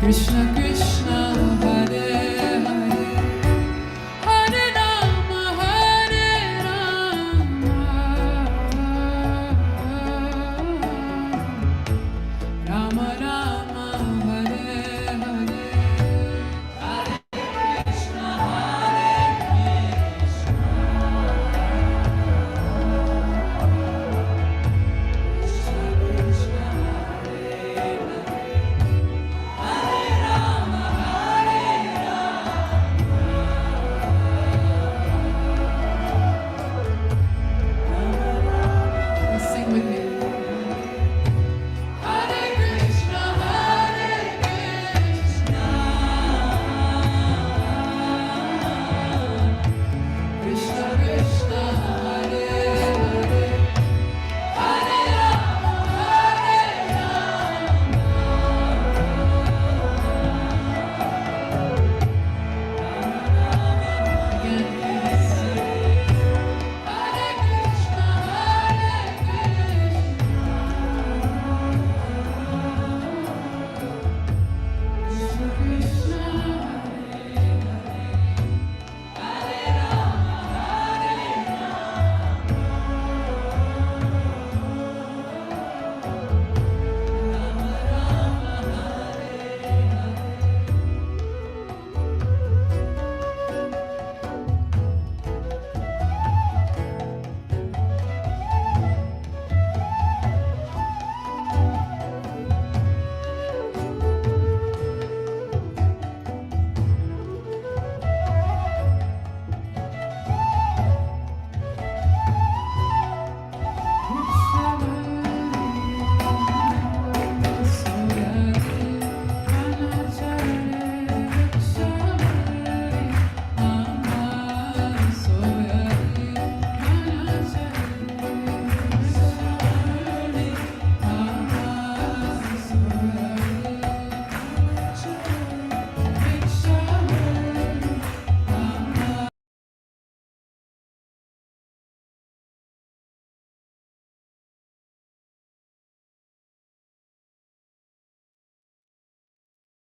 Krishna Krishna Hare Hare Hare Rama Rama Rama Hare Hare Sing with me. Hare Krishna, Krishna Krishna, Hare Hare, Hare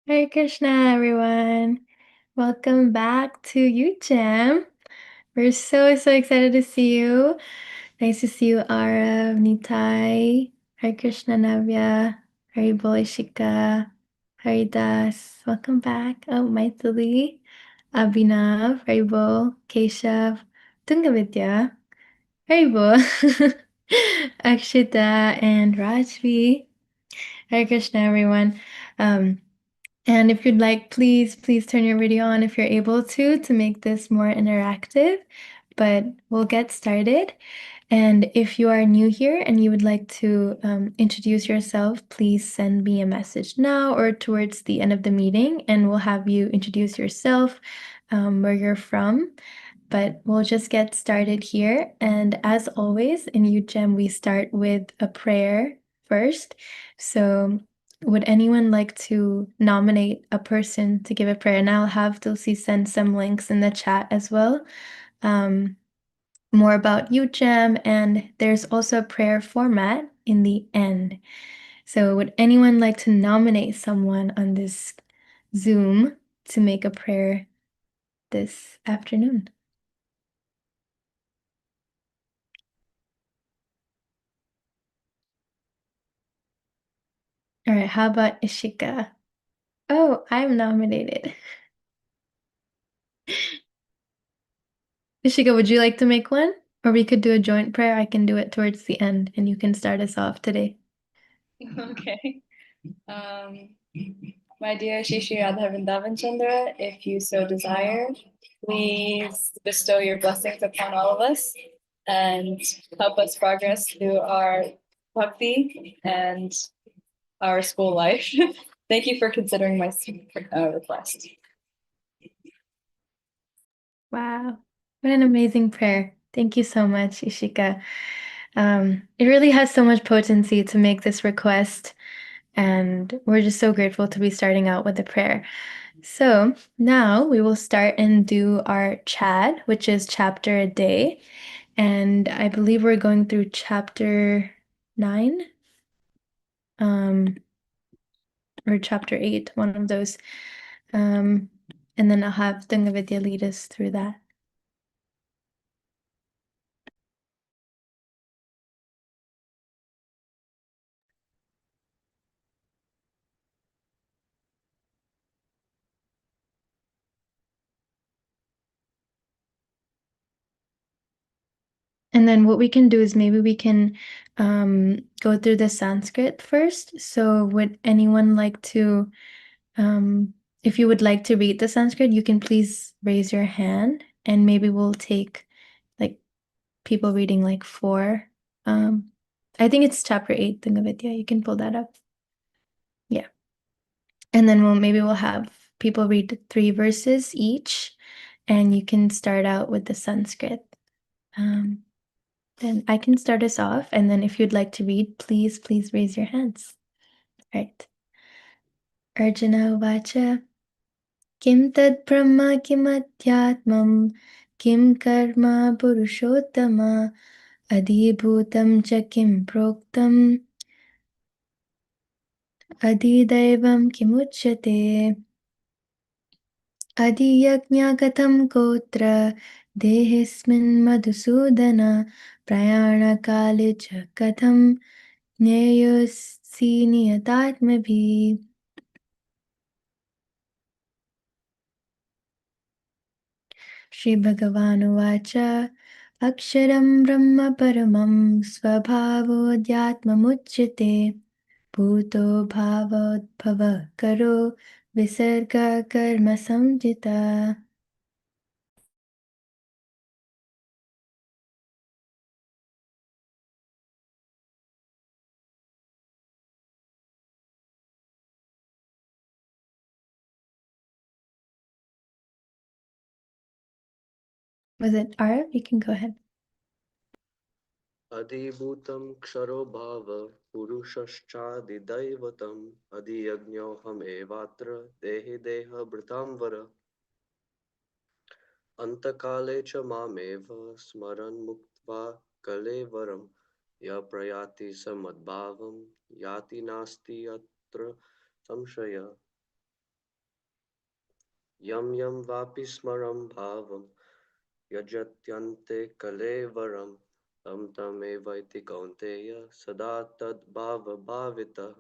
Hare Krishna, everyone. Welcome back to UGEM. We're so excited to see you. Nice to see you, Arav, Nitai, Hare Krishna, Navya, Haribol, Ishika, Haridas. Welcome back. Oh, Maithili, Abhinav, Haribol, Keshav, Tungavidya, Haribol, Akshita, and Rajvi. Hare Krishna, everyone. Um, and if you'd like, please turn your video on if you're able to make this more interactive. But we'll get started. And if you are new here and you would like to introduce yourself, please send me a message now or towards the end of the meeting, and we'll have you introduce yourself, where you're from. But we'll just get started here. And as always, in UGEM, we start with a prayer first. So would anyone like to nominate a person to give a prayer? And I'll have Dulcie send some links in the chat as well. More about UGEM, and there's also a prayer format in the end. So would anyone like to nominate someone on this Zoom to make a prayer this afternoon? All right, how about Ishika? Oh, I'm nominated. Ishika, would you like to make one? Or we could do a joint prayer. I can do it towards the end, and you can start us off today. Okay. My dear Shishi Radha Vrindavan Chandra, if you so desire, please bestow your blessings upon all of us and help us progress through our bhakti and our school life. Thank you for considering my request. Wow, what an amazing prayer. Thank you so much, Ishika. It really has so much potency to make this request, and we're just so grateful to be starting out with a prayer. So now we will start and do our chat, which is chapter a day. And I believe we're going through chapter 9. or chapter 8, one of those. And then I'll have Dungavidya lead us through that. And then what we can do is maybe we can go through the Sanskrit first. So would anyone like to, if you would like to read the Sanskrit, you can please raise your hand and maybe we'll take like people reading like 4. I think it's chapter 8, Dingavidya. You can pull that up. Yeah. And then we'll have people read 3 verses each, and you can start out with the Sanskrit. Then I can start us off, and then if you'd like to read, please raise your hands. Right. Arjuna Vacha Kim Tad Brahma Kim Adhyatmam Kim Karma Purushottama Adhibhutam Cha Kim Proktam Adhidaivam Kimuchyate Adhiyajna Katham Kotra Dehismin Madhusudana Prayana Kalija Katham Jneyyosi Niyatatmabhi. Shri Bhagavan Aksharam Brahma Paramam Svabhavodhyatmamuchyate Bhuto Bhavadbhava Karo Visarga Karma Samjita. Was it Arav? You can go ahead. अधिभूतं क्षरो भाव पुरुषश्चादिदैवतम् अधियज्ञोऽहमेवात्र देहि देहभृतां वर अन्तकाले च मामेव स्मरन् मुक्त्वा कलेवरं यः प्रयाति स मद्भावं याति नास्ति अत्र संशयः यं यं वापि स्मरं भावं यजत्यन्ते कलेवरं तं तमेवैति कौन्तेय सदा तद्भावभावितः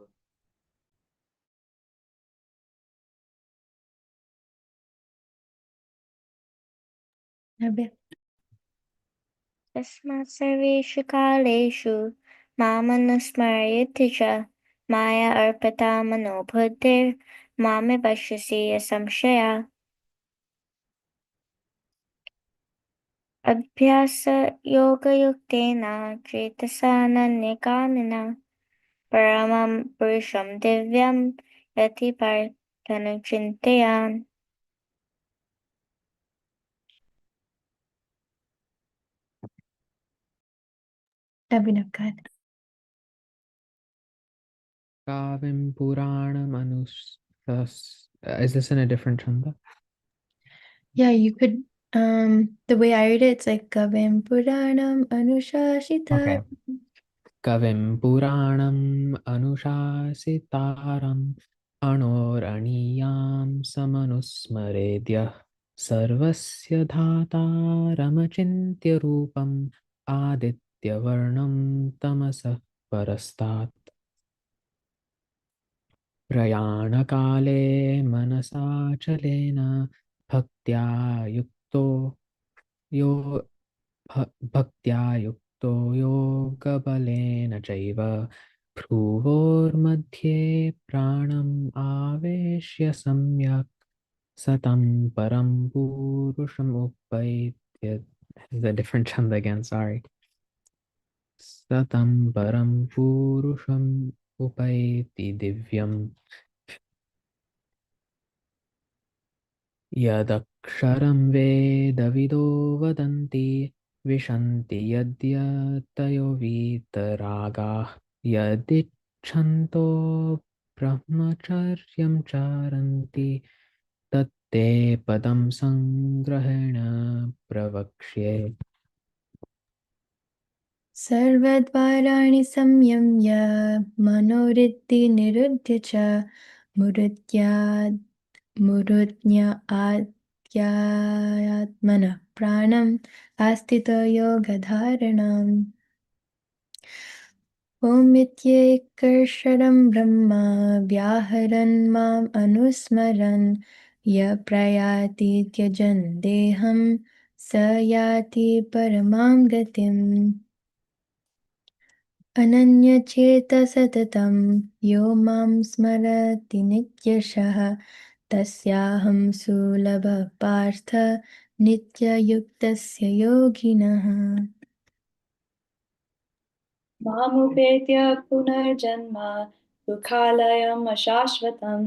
Nabya. तस्मात् सर्वेषु कालेषु मामनुस्मरयति च माया अर्पिता मनो बुद्धिर्मामे पश्यसि असंशया अभ्यासयोगयुक्तेन चेतसा नन्यकामिना परमं पुरुषं दिव्यं यति पार्थनुचिन्तयान् Abhinav, go ahead. Kavim Puranam is this in a different chanda? Yeah, you could the way I read it, it's like Kavim Puranam Anushashita. Okay. Kavim Puranam Anushasitaram Anoraniyam Samanusmaredya Sarvasya Dhataramachintya Rupam Aditya Varnam Tamasa Parastat प्रयाणकाले मनसाचलेन भक्त्या युक्तो यो भक्त्या युक्तो योगबलेन चैव भ्रुवोर्मध्ये प्राणम् आवेश्य सम्यक् सतं परं पुरुषमुपैत्य. The different chanda again, sorry. Satam param purusham upaiti divyam yadaksharam vedavido vadanti vishanti yadyatayo vitaragah yadichanto brahmacharyam charanti tatte padam sangrahena pravakshe. Sarvadvarani samyamya manoriddhi niruddhya cha Murutyad Murutyaadyatmana Pranam Astito Yogadharanam Omityekarsharam Brahma Vyaharan Mam Anusmaran Ya Prayati Tyajan Deham Sayati Paramam Gatim Ananyacheta Satatam Yo Mam Smarati Nityashah Tasyaham Sulabha Partha Nitya Yuktasya Yoginah. मामुपेत्य पुनर्जन्म दुःखालयम् अशाश्वतं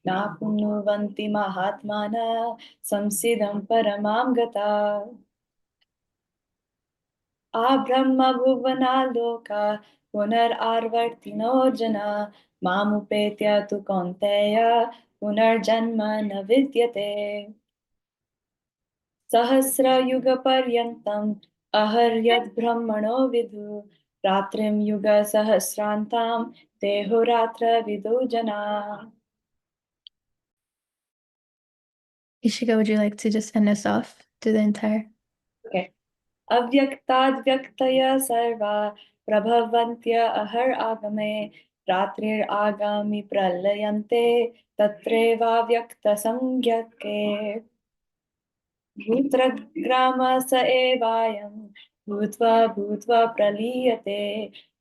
नाप्नुवन्ति महात्मानः संसिदं परमां गता आब्रह्मभुवनालोका पुनरावर्तिनो जना मामुपेत्य तु कौन्तेय पुनर्जन्म न विद्यते सहस्रयुगपर्यन्तम् अहर्यद्ब्रह्मणो विदु रात्रिं युगसहस्रान्तां देहोरात्रविदो जना Ishika, would you like to just end us off to the entire? Okay. अव्यक्ताद्व्यक्तय सर्वा प्रभवन्त्य अहर् आगमे रात्रिरागामि प्रलयन्ते तत्रैवाव्यक्तसंज्ञके भूत्रग्राम स एवायं भूत्वा भूत्वा प्रलीयते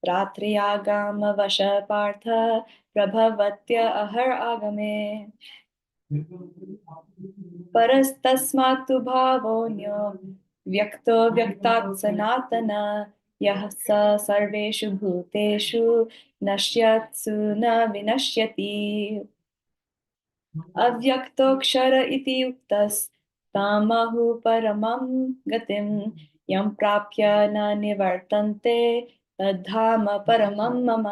रात्रि आगाम वश पार्थ प्रभवत्य अहर् आगमे परस्तस्मात् तु भावोऽन्यो व्यक्तो व्यक्तात् सनातन यः स सर्वेषु भूतेषु नश्यत्सु न विनश्यति अव्यक्तोऽक्षर इति उक्तस्तामहु परमं गतिं यं प्राप्य न निवर्तन्ते तद्धाम परमं मम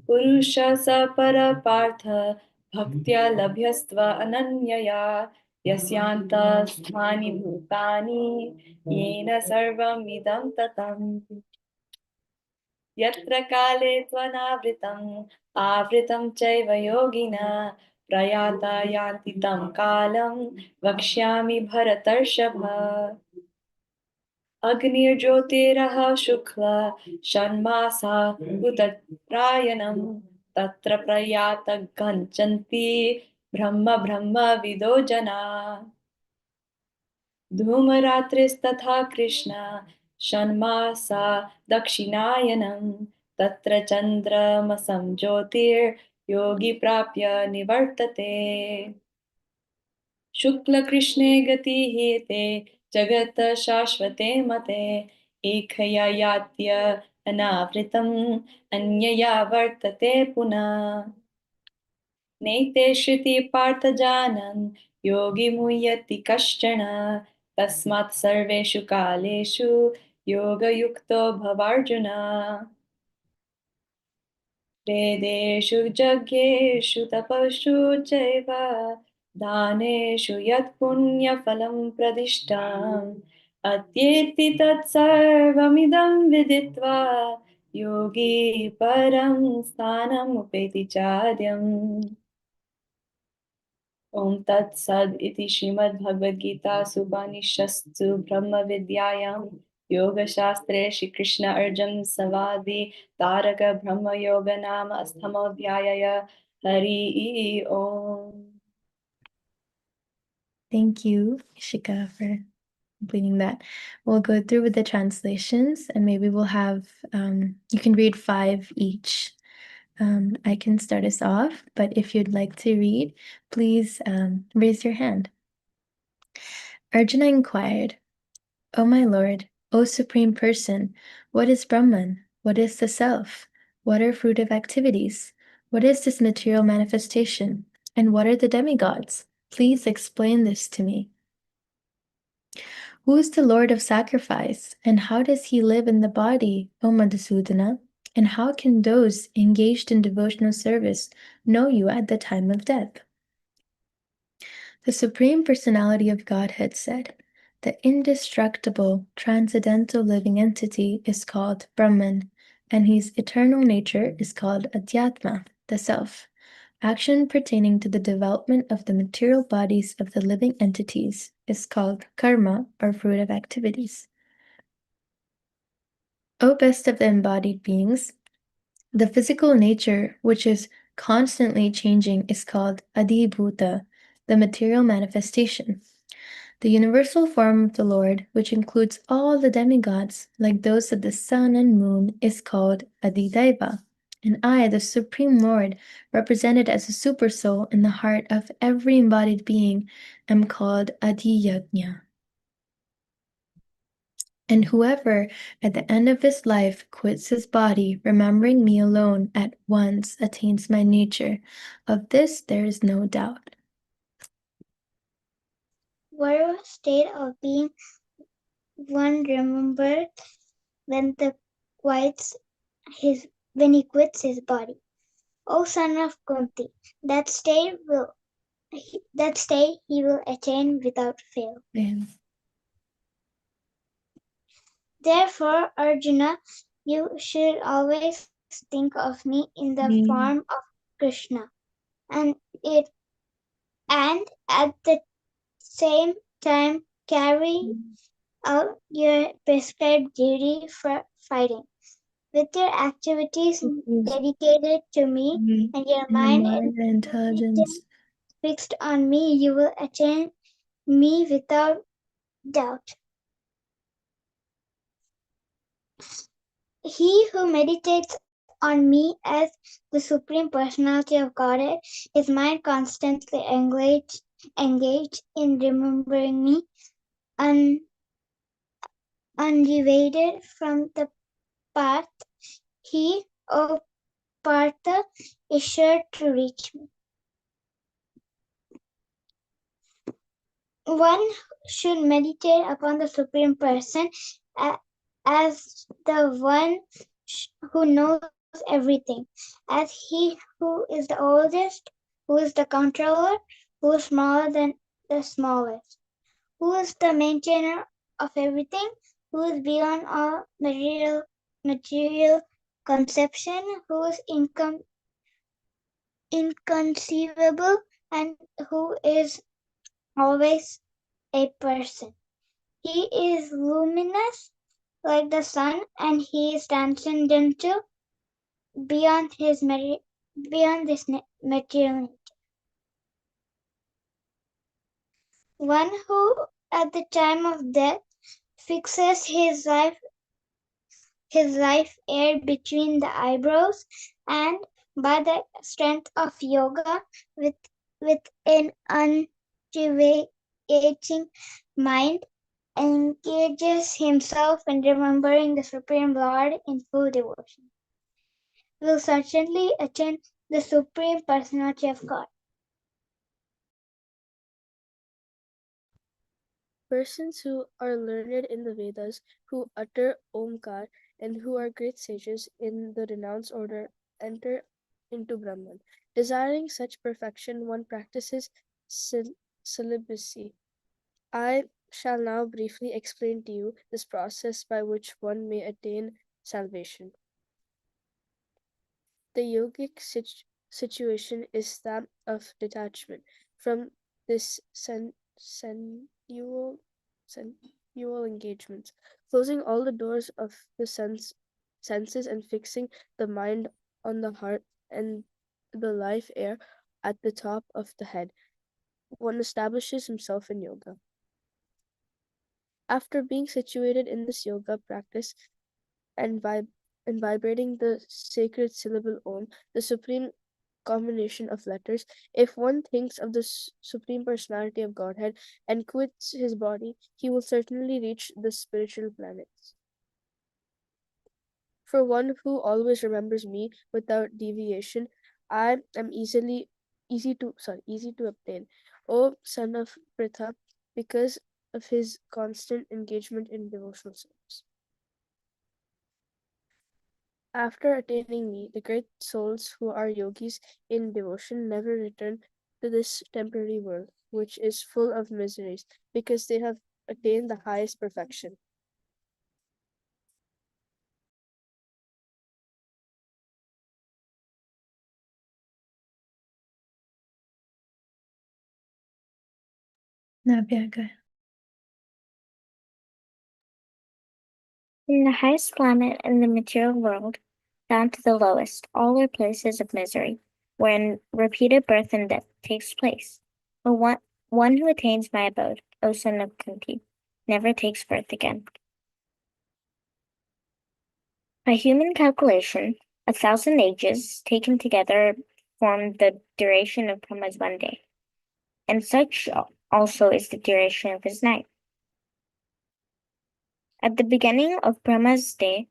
पुरुष स परपार्थ भक्त्या लभ्यस्त्व अनन्यया यस्यान्तस्थानि भूतानि येन सर्वमिदं ततम् यत्र काले त्वनावृतम् आवृतं चैव योगिना प्रयाता यान्ति तं कालं वक्ष्यामि भरतर्षभ अग्निर्ज्योतिरः शुक्ल षण्मासा उत्तरायणं तत्र प्रयात गच्छन्ति ब्रह्म ब्रह्मविदो जना धूमरात्रिस्तथा कृष्ण षण्मासा दक्षिणायनं तत्र चन्द्रमसं ज्योतिर्योगी प्राप्य निवर्तते शुक्लकृष्णे गतिः ते जगत् शाश्वते मते एकया यात्य अनावृतम् अन्यया वर्तते पुनः नैते श्रुति पार्थ जानन् योगी मुह्यति कश्चन तस्मात् सर्वेषु कालेषु योगयुक्तो भवार्जुन वेदेषु यज्ञेषु तपस्सु चैव दानेषु यत् पुण्यफलं प्रदिष्टम् अत्येति तत्सर्वमिदं विदित्वा योगी परं स्थानमुपेति चाद्यम् ॐ तत्सद् इति श्रीमद्भगवद्गीतासु उपनिषत्सु ब्रह्मविद्यायां योगशास्त्रे श्रीकृष्ण अर्जुन संवादे तारक ब्रह्मयोग नाम अष्टमोऽध्यायः हरि ओम. Thank you, Ishika, for completing that. We'll go through with the translations and maybe we'll have, you can read 5 each. I can start us off, but if you'd like to read, please raise your hand. Arjuna inquired, O my lord, O supreme person, what is Brahman? What is the self? What are fruitive activities? What is this material manifestation? And what are the demigods? Please explain this to me. Who is the Lord of sacrifice, and how does he live in the body, O Madhusudana? And how can those engaged in devotional service know you at the time of death? The Supreme Personality of Godhead said, the indestructible, transcendental living entity is called Brahman, and his eternal nature is called Adhyatma, the Self. Action pertaining to the development of the material bodies of the living entities is called karma, or fruit of activities. O best of the embodied beings, the physical nature, which is constantly changing, is called adibhuta, the material manifestation. The universal form of the Lord, which includes all the demigods, like those of the sun and moon, is called Adidaiva. And I, the Supreme Lord, represented as a super soul in the heart of every embodied being, am called Adiyajna. And whoever, at the end of his life, quits his body, remembering me alone, at once attains my nature. Of this there is no doubt. Whatever state of being one remembered when he quits his body. O son of Kunti, that state he will attain without fail. And Therefore, Arjuna, you should always think of me in the form of Krishna, and at the same time carry out your prescribed duty for fighting. With your activities dedicated to me and your mind and intelligence. fixed on me, you will attain me without doubt. He who meditates on me as the Supreme Personality of Godhead, his mind constantly engaged in remembering me, undeviated from the path, he, O Partha, is sure to reach me. One should meditate upon the Supreme Person as the one who knows everything, as he who is the oldest, who is the controller, who is smaller than the smallest, who is the maintainer of everything, who is beyond all material conception, who is inconceivable, and who is always a person. He is luminous like the sun, and he is transcendental beyond this material. One who, at the time of death, fixes his life air between the eyebrows, and by the strength of yoga, with an undeviating mind, engages himself in remembering the Supreme Lord in full devotion, will certainly attain the Supreme Personality of God. Persons who are learned in the Vedas, who utter Omkar, and who are great sages in the renounced order enter into Brahman. Desiring such perfection, one practices celibacy. I shall now briefly explain to you this process by which one may attain salvation. The yogic situation is that of detachment from this sensual engagements, closing all the doors of the senses and fixing the mind on the heart and the life air at the top of the head. One establishes himself in yoga. After being situated in this yoga practice and vibrating the sacred syllable Om, the supreme combination of letters, if one thinks of the Supreme Personality of Godhead and quits his body, he will certainly reach the spiritual planets. For one who always remembers me without deviation, I am easy to obtain. O son of Pritha, because of his constant engagement in devotional service. After attaining me, the great souls who are yogis in devotion never return to this temporary world, which is full of miseries, because they have attained the highest perfection. Navya, go ahead. From the highest planet in the material world down to the lowest, all are places of misery, wherein repeated birth and death takes place. But one who attains my abode, O son of Kunti, never takes birth again. By human calculation, 1,000 ages taken together form the duration of Brahma's one day, and such also is the duration of his night. At the beginning of Brahma's day,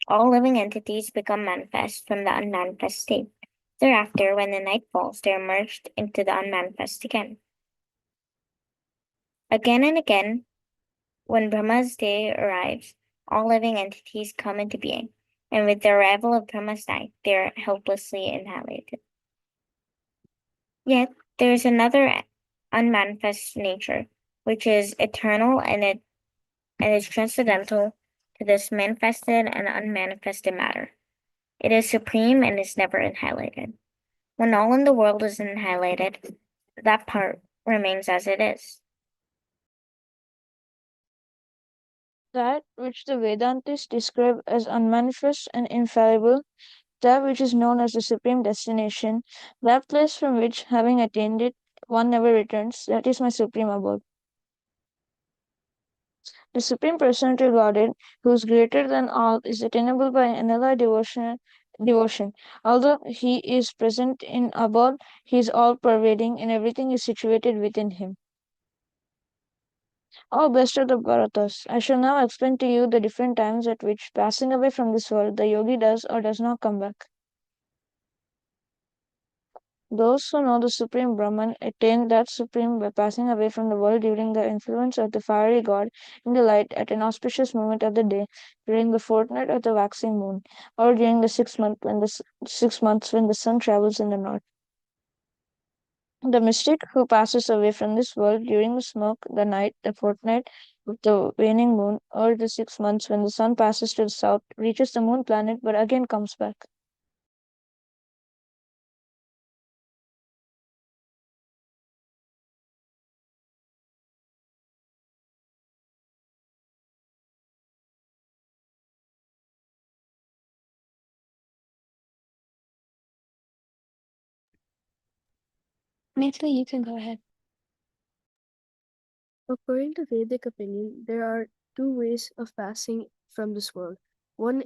all living entities become manifest from the unmanifest state. Thereafter, when the night falls, they are merged into the unmanifest again. Again and again, when Brahma's day arrives, all living entities come into being, and with the arrival of Brahma's night, they are helplessly annihilated. Yet, there is another unmanifest nature, which is eternal and is transcendental to this manifested and unmanifested matter. It is supreme and is never annihilated. When all in the world is annihilated, that part remains as it is. That which the Vedantists describe as unmanifest and infallible, that which is known as the supreme destination, that place from which, having attained it, one never returns, that is my supreme abode. The Supreme Personality of Godhead, who is greater than all, is attainable by another devotion. Although he is present in abode, he is all pervading, and everything is situated within him. O best of the Bharatas, I shall now explain to you the different times at which, passing away from this world, the yogi does or does not come back. Those who know the Supreme Brahman attain that Supreme by passing away from the world during the influence of the fiery god in the light at an auspicious moment of the day, during the fortnight of the waxing moon, or during the 6 months when the sun travels in the north. The mystic who passes away from this world during the smoke, the night, the fortnight of the waning moon, or the 6 months when the sun passes to the south, reaches the moon planet but again comes back. Maithili, you can go ahead. According to Vedic opinion, there are two ways of passing from this world. One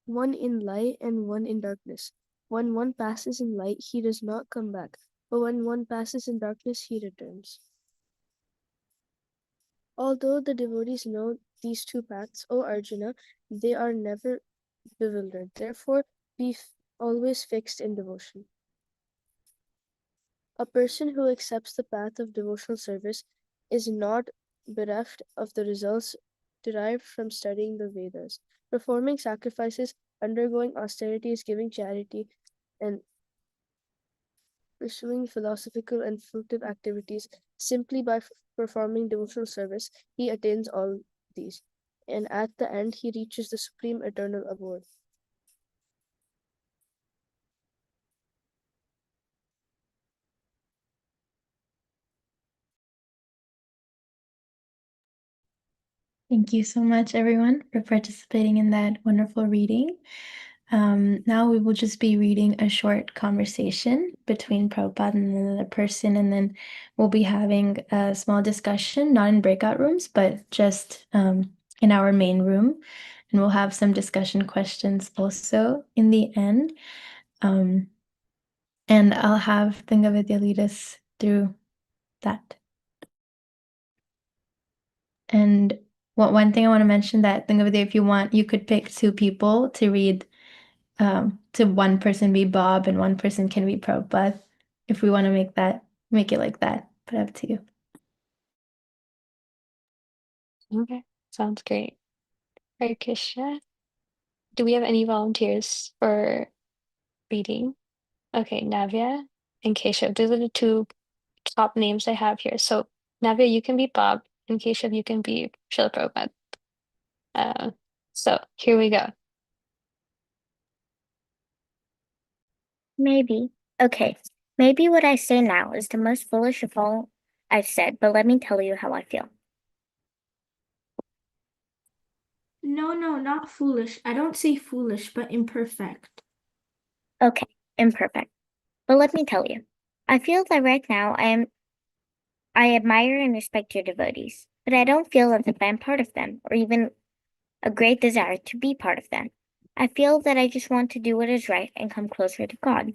in light and one in darkness. When one passes in light, he does not come back, but when one passes in darkness, he returns. Although the devotees know these two paths, O Arjuna, they are never bewildered. Therefore, be always fixed in devotion. A person who accepts the path of devotional service is not bereft of the results derived from studying the Vedas, performing sacrifices, undergoing austerities, giving charity, and pursuing philosophical and fruitive activities. Simply by performing devotional service, he attains all these, and at the end, he reaches the supreme eternal abode. Thank you so much, everyone, for participating in that wonderful reading. Now we will just be reading a short conversation between Prabhupada and another person, and then we'll be having a small discussion, not in breakout rooms, but just in our main room. And we'll have some discussion questions also in the end. And I'll have Thingavidya lead us through that. And one thing I want to mention that Thingavidya, if you want, you could pick two people to read. To one person be Bob and one person can be Prabhupada. If we want to make it like that, but up to you. Okay, sounds great. Hare Krishna. Do we have any volunteers for reading? Okay, Navya and Keshav. Those are the two top names I have here. So Navya, you can be Bob, and Keshav, you can be Srila Prabhupada. So here we go. Maybe. Okay. Maybe what I say now is the most foolish of all I've said, but let me tell you how I feel. No, not foolish. I don't say foolish, but imperfect. Okay, imperfect. But let me tell you, I feel that right now I admire and respect your devotees, but I don't feel as if I'm part of them, or even a great desire to be part of them. I feel that I just want to do what is right and come closer to God.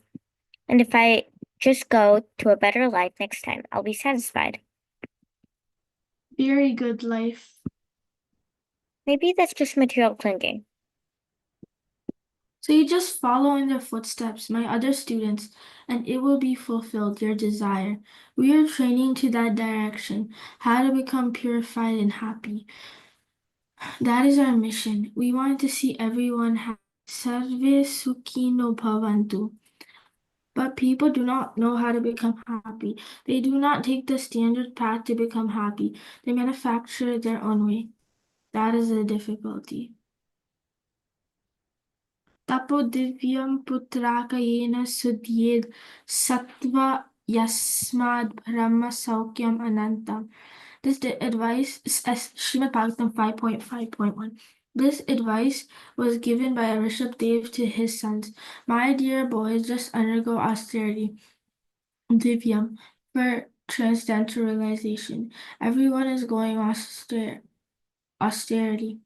And if I just go to a better life next time, I'll be satisfied. Very good life. Maybe that's just material clinging. So you just follow in their footsteps, my other students, and it will be fulfilled, your desire. We are training to that direction, how to become purified and happy. That is our mission. We want to see everyone happy. Sarve Sukhino Bhavantu. But people do not know how to become happy. They do not take the standard path to become happy. They manufacture their own way. That is the difficulty. Tapo divyam putrakayena sudyed sattva yasmad brahma saukyam anantam. This advice is as Srimad Bhagavatam 5.5.1. This advice was given by Rishabh Dev to his sons. My dear boys, just undergo austerity, divyam, for transcendental realization. Everyone is going austerity.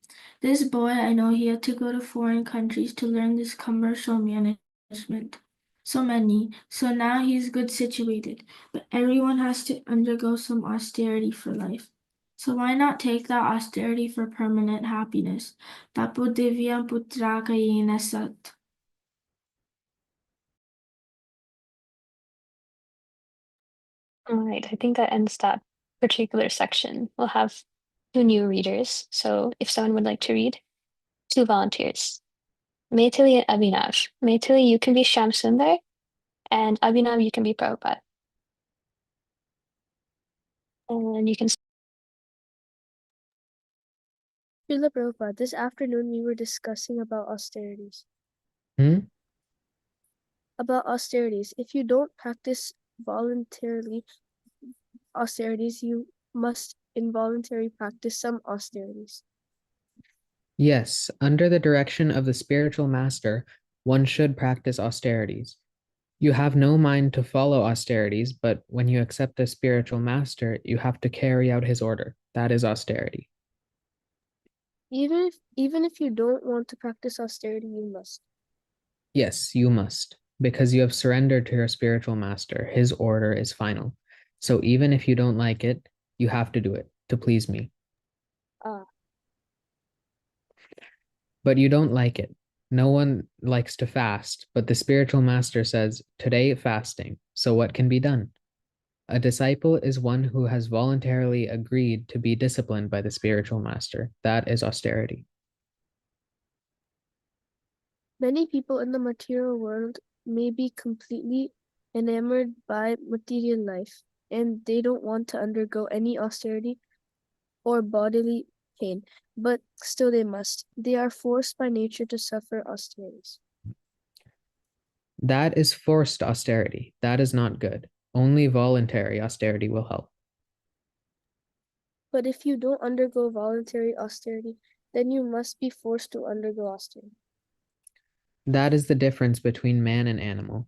This boy, I know he had to go to foreign countries to learn this commercial management. So many. So now he's good situated. But everyone has to undergo some austerity for life. So why not take that austerity for permanent happiness? Tapo divyam putraka yena sat. All right, I think that ends that particular section. We'll have 2 new readers. So if someone would like to read, 2 volunteers. Maitili and Abhinav. Maitili, you can be Shamsundar, and Abhinav, you can be Prabhupada. And you can. Srila Prabhupada, this afternoon we were discussing about austerities. About austerities. If you don't practice voluntarily austerities, you must involuntarily practice some austerities. Yes, under the direction of the spiritual master, one should practice austerities. You have no mind to follow austerities, but when you accept the spiritual master, you have to carry out his order. That is austerity. Even if you don't want to practice austerity, you must. Yes, you must, because you have surrendered to your spiritual master. His order is final. So even if you don't like it, you have to do it to please me. Ah, But you don't like it. No one likes to fast, but the spiritual master says, today fasting. So what can be done? A disciple is one who has voluntarily agreed to be disciplined by the spiritual master. That is austerity. many people in the material world may be completely enamored by material life, and they don't want to undergo any austerity or bodily pain, but still they must. They are forced by nature to suffer austerities. That is forced austerity. That is not good. Only voluntary austerity will help. But if you don't undergo voluntary austerity, then you must be forced to undergo austerity. That is the difference between man and animal.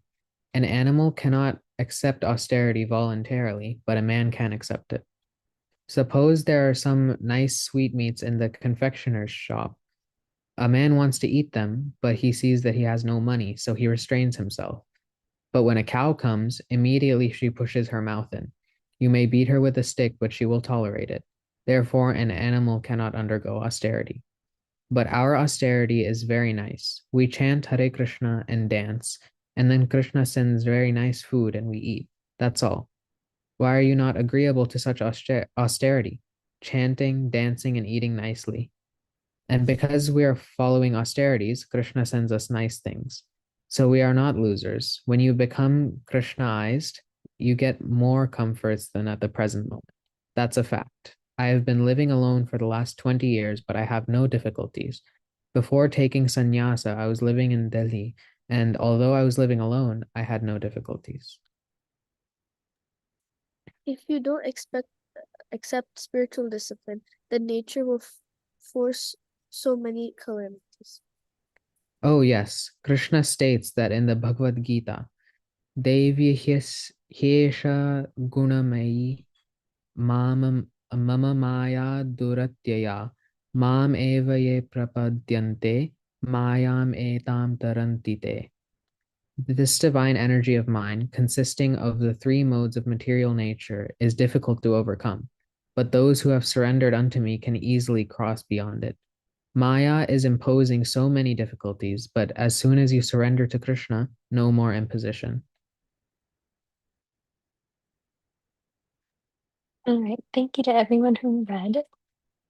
An animal cannot accept austerity voluntarily, but a man can accept it. Suppose there are some nice sweetmeats in the confectioner's shop. A man wants to eat them, but he sees that he has no money, so he restrains himself. But when a cow comes, immediately she pushes her mouth in. You may beat her with a stick, but she will tolerate it. Therefore, an animal cannot undergo austerity. But our austerity is very nice. We chant Hare Krishna and dance, and then Krishna sends very nice food and we eat. That's all. Why are you not agreeable to such austerity? Chanting, dancing, and eating nicely. And because we are following austerities, Krishna sends us nice things. So we are not losers. When you become Krishnaized, you get more comforts than at the present moment. That's a fact. I have been living alone for the last 20 years, but I have no difficulties. Before taking sannyasa, I was living in Delhi, and although I was living alone, I had no difficulties. If you don't accept spiritual discipline, then nature will force so many calamities. Oh, yes. Krishna states that in the Bhagavad Gita, Devi Hyesha Gunamayi Mama Maya Duratyaya Mam Eva Ye Prapadyante Mayam Etam Tarantite. This divine energy of mine, consisting of the three modes of material nature, is difficult to overcome, but those who have surrendered unto me can easily cross beyond it. Maya is imposing so many difficulties, but as soon as you surrender to Krishna, no more imposition. All right, thank you to everyone who read.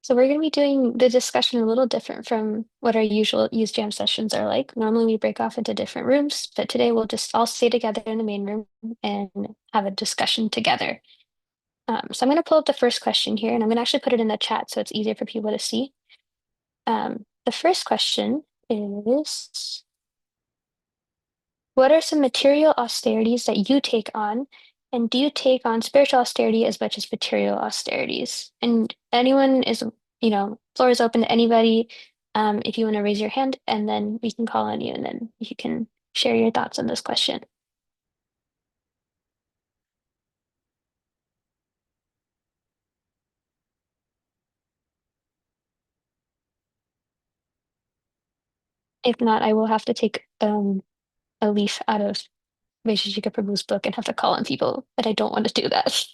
So we're going to be doing the discussion a little different from what our usual use jam sessions are like. Normally we break off into different rooms, but today we'll just all stay together in the main room and have a discussion together. So I'm going to pull up the first question here, and I'm going to actually put it in the chat so it's easier for people to see. The first question is, what are some material austerities that you take on? And do you take on spiritual austerity as much as material austerities? And anyone is, floor is open to anybody. If you want to raise your hand, and then we can call on you, and then you can share your thoughts on this question. If not, I will have to take a leaf out of Vaisheshika Prabhu's book and have to call on people, but I don't want to do that.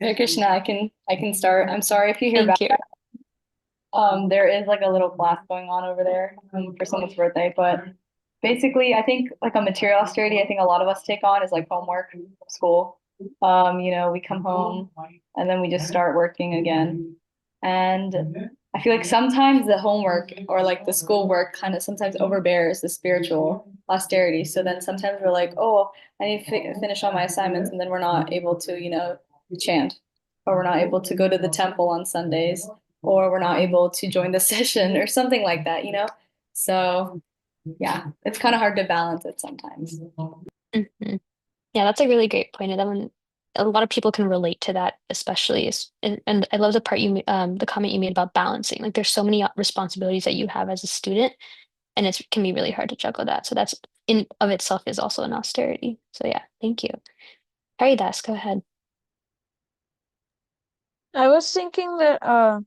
Hare Krishna, I can start. I'm sorry if you hear Thank you. there is like a little class going on over there for someone's birthday, but basically, I think like a material austerity, I think a lot of us take on is like homework, school. We come home and then we just start working again. And I feel like sometimes the homework or like the schoolwork kind of sometimes overbears the spiritual austerity. So then sometimes we're like, oh, I need to finish all my assignments, and then we're not able to, chant, or we're not able to go to the temple on Sundays, or we're not able to join the session or something like that. So yeah, it's kind of hard to balance it sometimes. Mhm. Yeah, that's a really great point. And that one, a lot of people can relate to that, especially and I love the part the comment you made about balancing. Like there's so many responsibilities that you have as a student, and it can be really hard to juggle that. So that's in of itself is also an austerity. So yeah, thank you. Haridas, go ahead. I was thinking that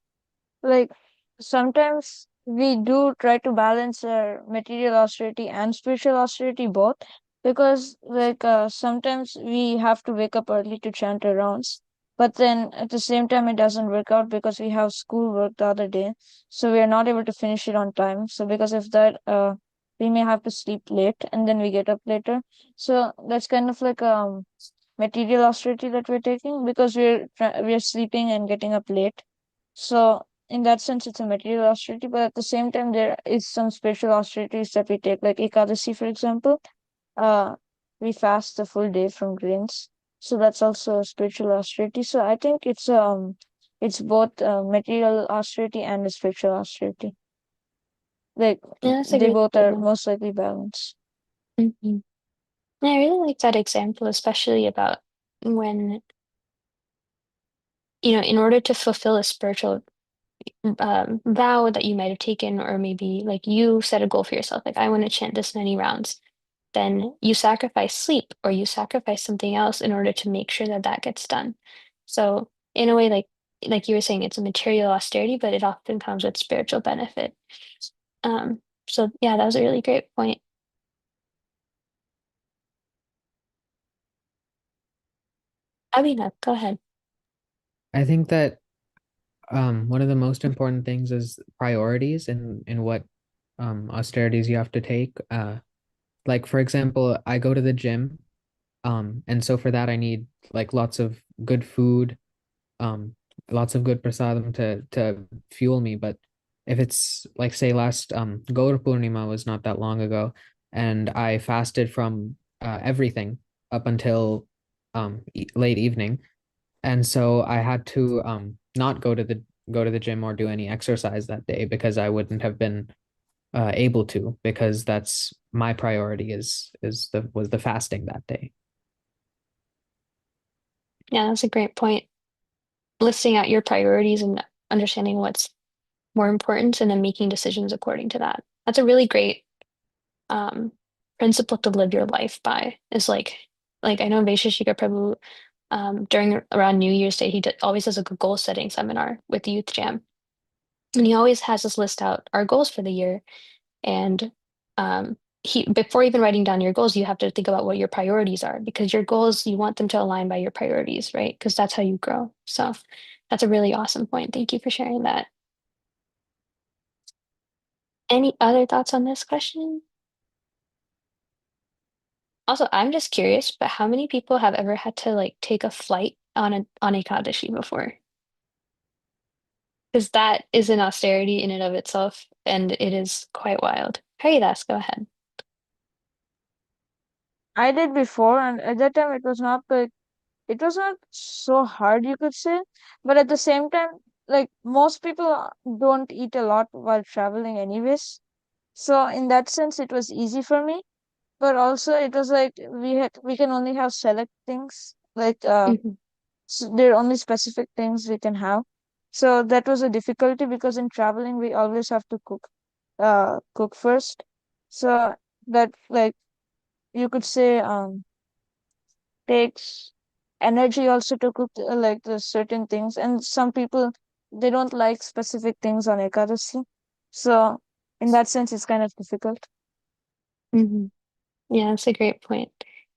like sometimes we do try to balance material austerity and spiritual austerity both, because like sometimes we have to wake up early to chant our rounds, but then at the same time it doesn't work out because we have school work the other day, so we are not able to finish it on time. So because of that, we may have to sleep late and then we get up later. So that's kind of like material austerity that we're taking, because we're sleeping and getting up late. So in that sense, it's a material austerity, but at the same time, there is some spiritual austerities that we take, like Ekadasi, for example. Uh, we fast the full day from grains, so that's also a spiritual austerity. So I think it's both material austerity and a spiritual austerity. Like Yeah, that's a they really both good are one. most likely balanced. Hmm. I really like that example, especially about when, in order to fulfill a spiritual vow that you might have taken, or maybe like you set a goal for yourself, like I want to chant this many rounds, then you sacrifice sleep or you sacrifice something else in order to make sure that that gets done. So in a way, like you were saying, it's a material austerity, but it often comes with spiritual benefit. So yeah, that was a really great point. Abhinav, go ahead. I think that one of the most important things is priorities in what austerities you have to take. Like for example, I go to the gym, and so for that I need like lots of good food, um, lots of good prasadam to fuel me. But if it's like say last Gaur Purnima was not that long ago, and I fasted from everything up until late evening, and so I had to not go to the gym or do any exercise that day because I wouldn't have been able to, because that's my priority was the fasting that day. Yeah, that's a great point. Listing out your priorities and understanding what's more important and then making decisions according to that. That's a really great um principle to live your life by. Is like I know Vaisheshika Prabhu during around New Year's Day, always does a goal setting seminar with the Youth Jam. And he always has us list out our goals for the year. And he before even writing down your goals, you have to think about what your priorities are, because your goals, you want them to align by your priorities, right? Because that's how you grow. So that's a really awesome point. Thank you for sharing that. Any other thoughts on this question? Also, I'm just curious, but how many people have ever had to like take a flight on Ekadashi before? Because that is an austerity in and of itself, and it is quite wild. Haridas, go ahead. I did before, and at that time it was not like it was not so hard, you could say, but at the same time, like most people don't eat a lot while traveling, anyways. So in that sense, it was easy for me. But also, it was like we can only have select things, like Mhm. there are only specific things we can have. So that was a difficulty because in traveling we always have to cook first. So that, like, you could say, takes energy also to cook, like the certain things, and some people, they don't like specific things on Ekadasi. So in that sense it's kind of difficult. Mhm. Yeah, that's a great point.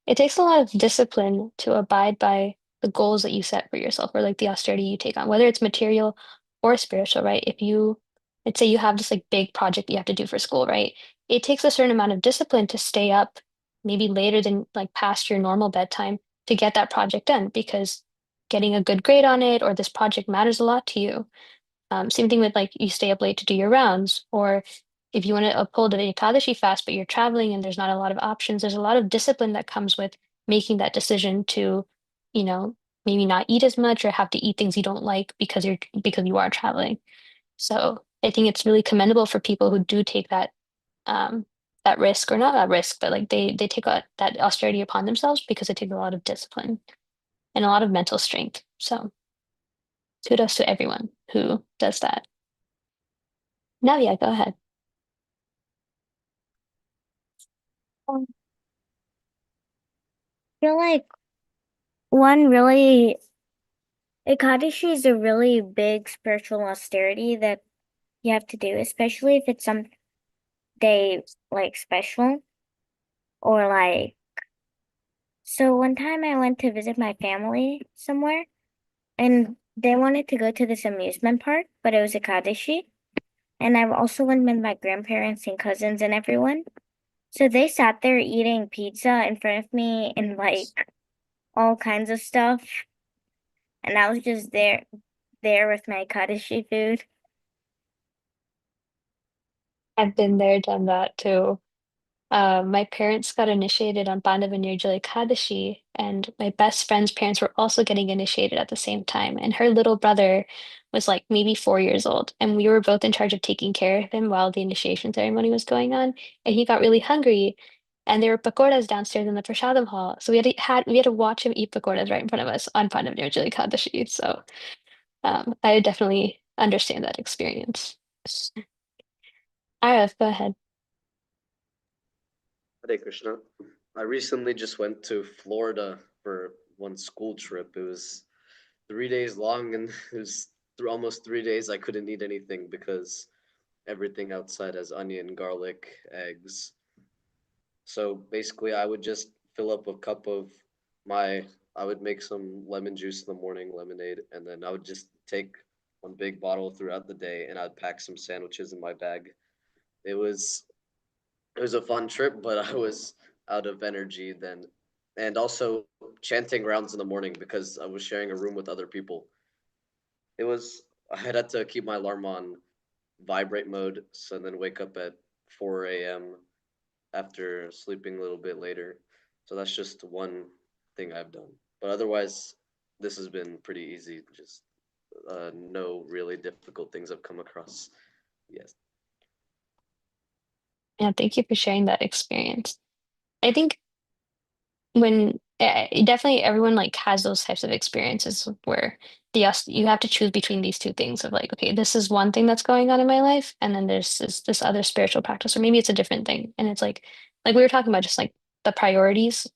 It takes a lot of discipline to abide by the goals that you set for yourself, or like the austerity you take on, whether it's material or spiritual, right? If you, let's say you have this like big project you have to do for school, right? It takes a certain amount of discipline to stay up maybe later than like past your normal bedtime to get that project done, because getting a good grade on it or this project matters a lot to you. Same thing with like you stay up late to do your rounds, or if you want to uphold the Ekadashi fast, but you're traveling and there's not a lot of options, there's a lot of discipline that comes with making that decision to, you know, maybe not eat as much or have to eat things you don't like because you are traveling. So I think it's really commendable for people who do take um that risk, or not that risk, but like they take that austerity upon themselves, because it takes a lot of discipline and a lot of mental strength. So kudos to everyone who does that. Navia, go ahead. I feel like one really Ekadashi is a really big spiritual austerity that you have to do, especially if it's some day like special or like. So one time I went to visit my family somewhere, and they wanted to go to this amusement park, but it was Ekadashi. And I also went with my grandparents and cousins and everyone. So they sat there eating pizza in front of me and like all kinds of stuff. And I was just there with my Ekadashi food. I've been there, done that too. My parents got initiated on Bandavanirjala Kadashi, and my best friend's parents were also getting initiated at the same time. And her little brother was like maybe 4 years old, and we were both in charge of taking care of him while the initiation ceremony was going on. And he got really hungry, and there were pakoras downstairs in the prasadam hall, so we had to watch him eat pakoras right in front of us on Bandavanirjala Kadashi. So I definitely understand that experience. Arav, go ahead. Hare Krishna. I recently just went to Florida for one school trip. It was 3 days long, and it was almost 3 days I couldn't eat anything because everything outside has onion, garlic, eggs. So basically, I would just fill up a cup of my. I would make some lemon juice in the morning, lemonade, and then I would just take one big bottle throughout the day, and I'd pack some sandwiches in my bag. It was it was a fun trip, but I was out of energy then, and also chanting rounds in the morning because I was sharing a room with other people. It was I had to keep my alarm on vibrate mode, so then wake up at 4 a.m. after sleeping a little bit later. So that's just one thing I've done. But otherwise, this has been pretty easy. Just no really difficult things I've come across. Yes. Yeah, thank you for sharing that experience. I think when definitely everyone like has those types of experiences where you have to choose between these two things of like, okay, this is one thing that's going on in my life, and then there's this other spiritual practice, or maybe it's a different thing. And it's like we were talking about, just like the priorities,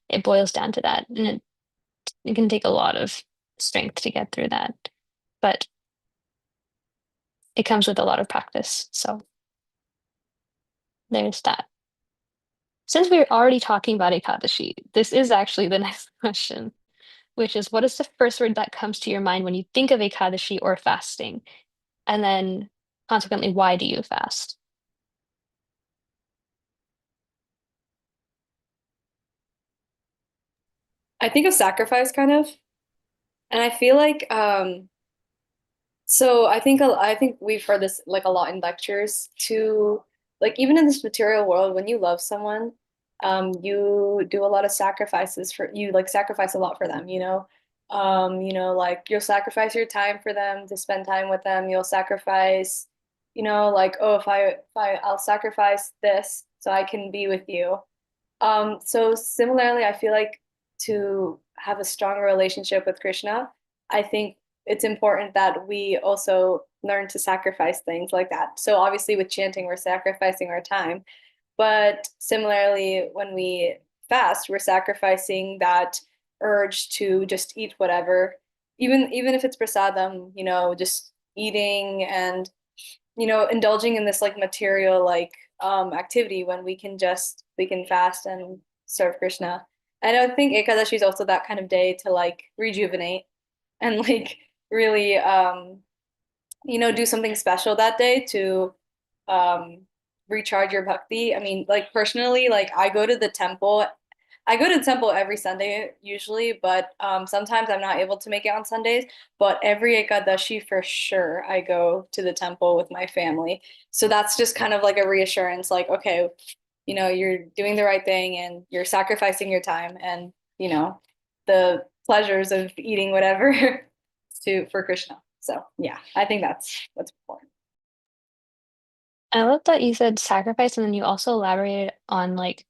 it boils down to that. And it can take a lot of strength to get through that. But it comes with a lot of practice. So there's that. Since we're already talking about Ekadashi, this is actually the next question, which is, what is the first word that comes to your mind when you think of Ekadashi or fasting? And then consequently, why do you fast? I think of sacrifice kind of, and I feel like so I think we've heard this like a lot in lectures to like even in this material world, when you love someone, you do a lot of sacrifices for you like sacrifice a lot for them, you know. Like you'll sacrifice your time for them to spend time with them. You'll sacrifice, like, oh, I'll sacrifice this so I can be with you. So similarly, I feel like to have a stronger relationship with Krishna, I think it's important that we also learn to sacrifice things like that. So obviously with chanting, we're sacrificing our time, but similarly, when we fast, we're sacrificing that urge to just eat whatever, even if it's prasadam, just eating and indulging in this like material like activity when we can fast and serve Krishna. And I think Ekadashi is also that kind of day to like rejuvenate and like really do something special that day to um recharge your bhakti. I mean, like personally, like I go to the temple every Sunday usually, but sometimes I'm not able to make it on Sundays. But every Ekadashi for sure, I go to the temple with my family. So that's just kind of like a reassurance, like, okay, you're doing the right thing and you're sacrificing your time and, the pleasures of eating whatever to for Krishna. So yeah, I think that's what's important. I love that you said sacrifice, and then you also elaborated on like,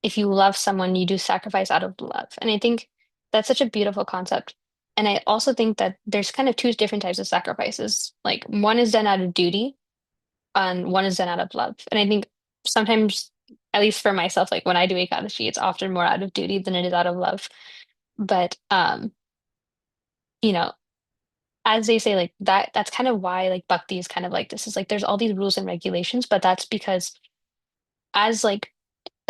if you love someone, you do sacrifice out of love. And I think that's such a beautiful concept. And I also think that there's kind of two different types of sacrifices. Like one is done out of duty, and one is done out of love. And I think sometimes, at least for myself, like when I do Ekadashi, it's often more out of duty than it is out of love. But you know, as they say, like that's kind of why like bhakti is kind of like this, is like there's all these rules and regulations, but that's because as like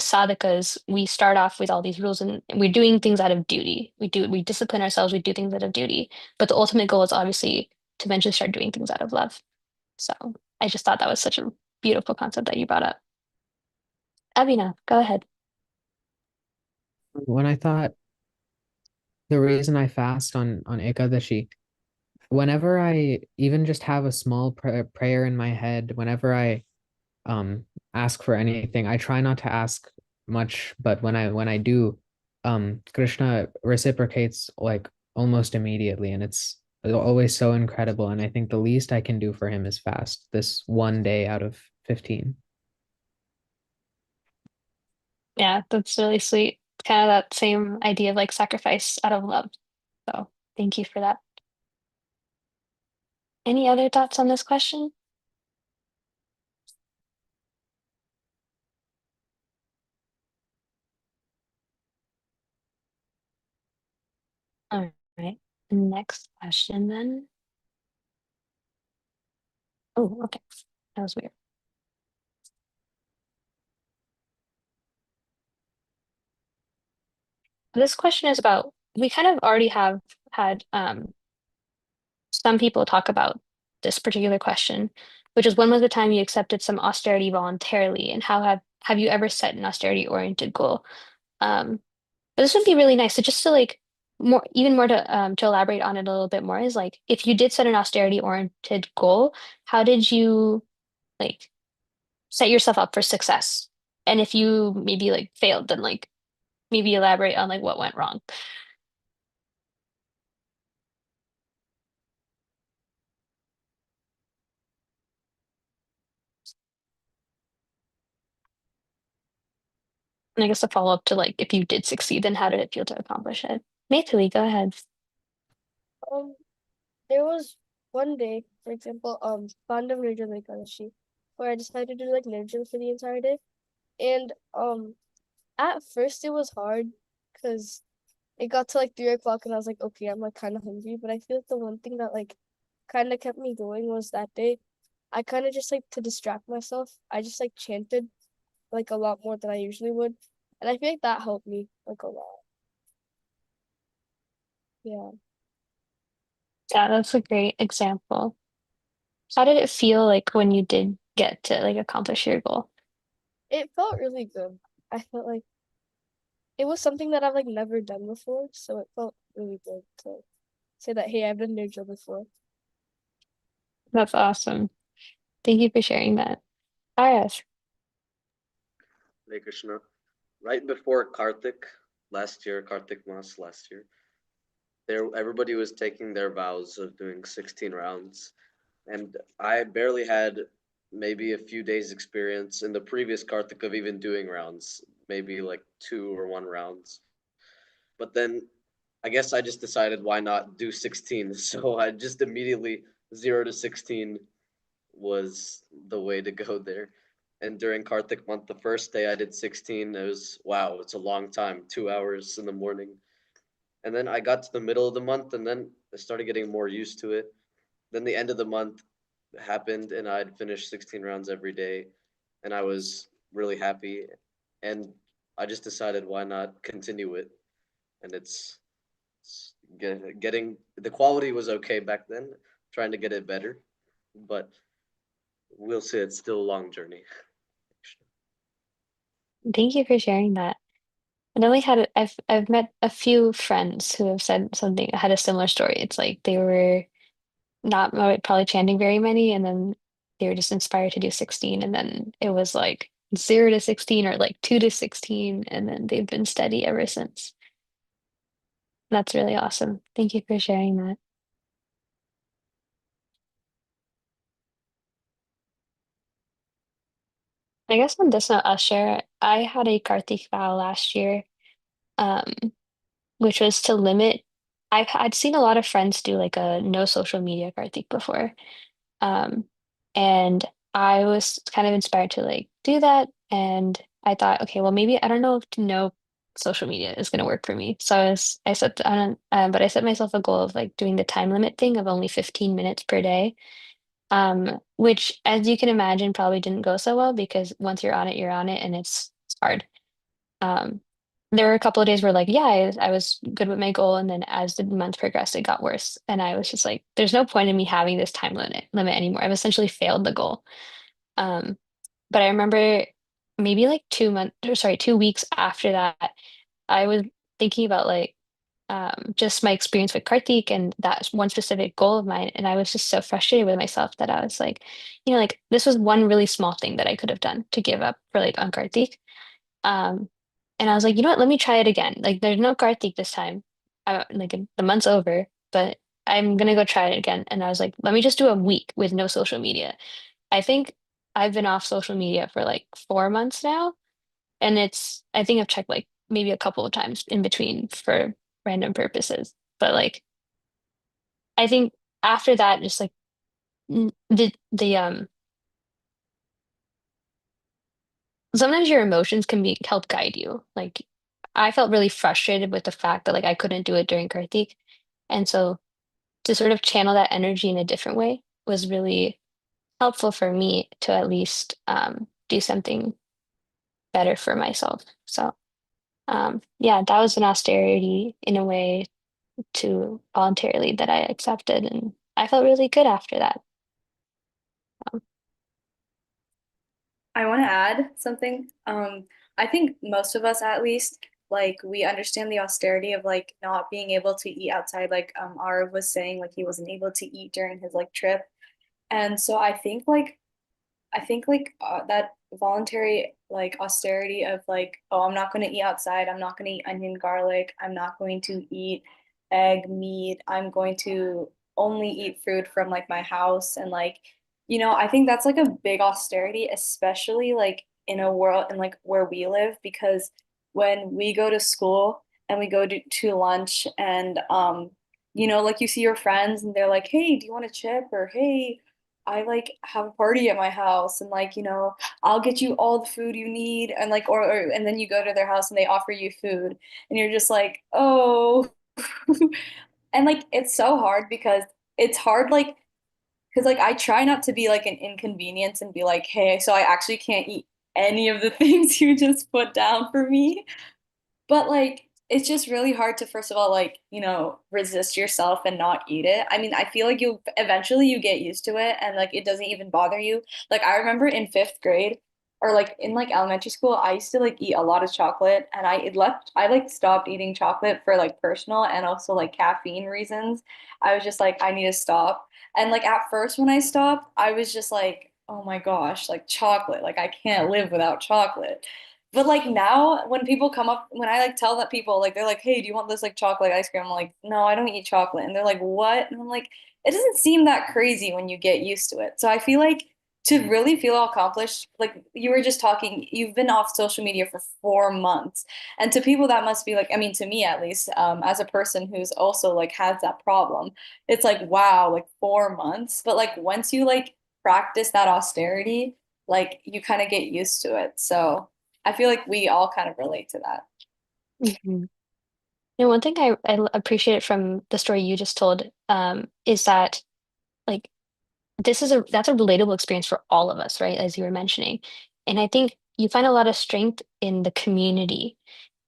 sadhakas, we start off with all these rules and we're doing things out of duty. We discipline ourselves, we do things out of duty. But the ultimate goal is obviously to eventually start doing things out of love. So I just thought that was such a beautiful concept that you brought up. Abhinav, go ahead. When I thought the reason I fast on Ekadashi, whenever I even just have a small prayer in my head, whenever I um ask for anything, I try not to ask much, but when I do, Krishna reciprocates like almost immediately, and it's always so incredible. And I think the least I can do for him is fast this one day out of 15. Yeah, that's really sweet. Kind of that same idea of like sacrifice out of love. So thank you for that. Any other thoughts on this question? All right. Next question then. Oh, okay. That was weird. This question is about, we kind of already have had some people talk about this particular question, which is, when was the time you accepted some austerity voluntarily, and how have you ever set an austerity oriented goal? Um, but this would be really nice. So just to like even more to elaborate on it a little bit more, is like, if you did set an austerity oriented goal, how did you like set yourself up for success? And if you maybe like failed, then like maybe elaborate on like what went wrong. And I guess a follow-up to like if you did succeed, then how did it feel to accomplish it? Maythili, go ahead. Um, there was one day, for example, Pandam Nirjala Ekadashi, where I decided to do like Nirjala for the entire day. And at first it was hard because it got to like 3 o'clock and I was like, okay, I'm like kind of hungry. But I feel like the one thing that like kind of kept me going was that day I kind of just like to distract myself, I just like chanted like a lot more than I usually would. And I feel like that helped me like a lot. Yeah. Yeah, that's a great example. How did it feel like when you did get to like accomplish your goal? It felt really good. I felt like it was something that I've like never done before, so it felt really good to say that, hey, I've done Nirjala before. That's awesome. Thank you for sharing that. Ayas. Hare Krishna. Right before Kartik last year, Kartik Mas last year, everybody was taking their vows of doing 16 rounds, and I barely had maybe a few days experience in the previous Kartik of even doing rounds, maybe like 2 or 1 rounds. But then I guess I just decided why not do 16. So I just immediately 0 to 16 was the way to go there. And during Kartik month, the first day I did 16. It was wow, it's a long time, 2 hours in the morning. And then I got to the middle of the month, and then I started getting more used to it. Then the end of the month happened, and I'd finished 16 rounds every day, and I was really happy. And I just decided why not continue it. And getting the quality was okay back then, trying to get it better, but we'll see. It's still a long journey. Thank you for sharing that. And only had I've met a few friends who have said something had a similar story. It's like they were not probably chanting very many, and then they were just inspired to do 16, and then it was like 0 to 16 or like 2 to 16, and then they've been steady ever since. That's really awesome. Thank you for sharing that. I guess on this note, I'll share. I had a Kartik vow last year, um, which was to limit. I'd seen a lot of friends do like a no social media Kartik before. Um, and I was kind of inspired to like do that. And I thought, okay, well, maybe I don't know if to know social media is going to work for me. So I set, but I set myself a goal of like doing the time limit thing of only 15 minutes per day. Which, as you can imagine, probably didn't go so well because once you're on it, and it's hard. Um, there were a couple of days where like, yeah, I was good with my goal, and then as the month progressed, it got worse. And I was just like, there's no point in me having this time limit anymore. I've essentially failed the goal. Um, but I remember maybe like 2 months, or sorry, 2 weeks after that, I was thinking about like just my experience with Kartik and that one specific goal of mine. And I was just so frustrated with myself that I was like, like this was one really small thing that I could have done to give up for like on Kartik. Um, and I was like, you know what? Let me try it again. Like, there's no Karthik this time. Like the month's over, but I'm gonna go try it again. And I was like, let me just do a week with no social media. I think I've been off social media for like 4 months now, and I think I've checked like maybe a couple of times in between for random purposes. But like, I think after that, just like the sometimes your emotions can be help guide you. Like I felt really frustrated with the fact that like I couldn't do it during Kartik. And so to sort of channel that energy in a different way was really helpful for me to at least do something better for myself. So yeah, that was an austerity in a way to voluntarily that I accepted, and I felt really good after that. Um, I want to add something. I think most of us, at least, like we understand the austerity of like not being able to eat outside. Like Arav was saying, like he wasn't able to eat during his like trip, and so I think that voluntary like austerity of like, oh, I'm not going to eat outside. I'm not going to eat onion, garlic. I'm not going to eat egg, meat. I'm going to only eat food from like my house and like, I think that's like a big austerity, especially like in a world and like where we live, because when we go to school and we go to lunch and like you see your friends and they're like, hey, do you want a chip? Or hey, I like have a party at my house and like, I'll get you all the food you need, and like or and then you go to their house and they offer you food and you're just like, oh. And like it's so hard because it's hard like because like I try not to be like an inconvenience and be like, hey, so I actually can't eat any of the things you just put down for me. But like it's just really hard to first of all like, resist yourself and not eat it. I mean, I feel like you eventually you get used to it and like it doesn't even bother you. Like I remember in 5th grade or like in like elementary school, I used to like eat a lot of chocolate and I like stopped eating chocolate for like personal and also like caffeine reasons. I was just like I need to stop. And like at first when I stopped, I was just like, oh my gosh, like chocolate, like I can't live without chocolate. But like now, when people come up, when I like tell that people, like they're like, "Hey, do you want this like chocolate ice cream?" I'm like, "No, I don't eat chocolate." And they're like, "What?" And I'm like, "It doesn't seem that crazy when you get used to it." So I feel like to really feel accomplished, like you were just talking, you've been off social media for 4 months, and to people that must be like, I mean, to me at least, as a person who's also like has that problem, it's like, wow, like 4 months. But like once you like practice that austerity, like you kind of get used to it. So. I feel like we all kind of relate to that. Mhm. And one thing I appreciate from the story you just told, is that like that's a relatable experience for all of us, right? As you were mentioning. And I think you find a lot of strength in the community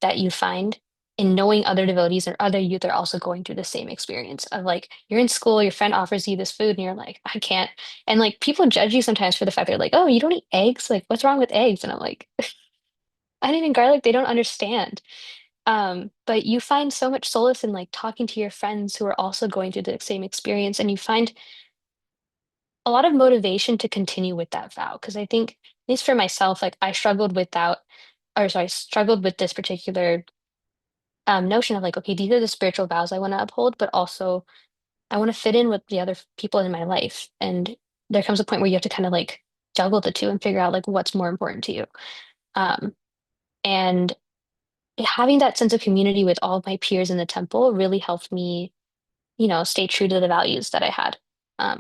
that you find in knowing other devotees or other youth are also going through the same experience of like you're in school, your friend offers you this food and you're like, I can't. And like people judge you sometimes for the fact they're like, oh, you don't eat eggs? Like, what's wrong with eggs? And I'm like, onion and garlic, they don't understand. But you find so much solace in like talking to your friends who are also going through the same experience, and you find a lot of motivation to continue with that vow. Because I think, at least for myself, like I struggled without, or sorry, struggled with this particular notion of like, okay, these are the spiritual vows I want to uphold, but also I want to fit in with the other people in my life. And there comes a point where you have to kind of like juggle the two and figure out like what's more important to you. Um, and having that sense of community with all of my peers in the temple really helped me, stay true to the values that I had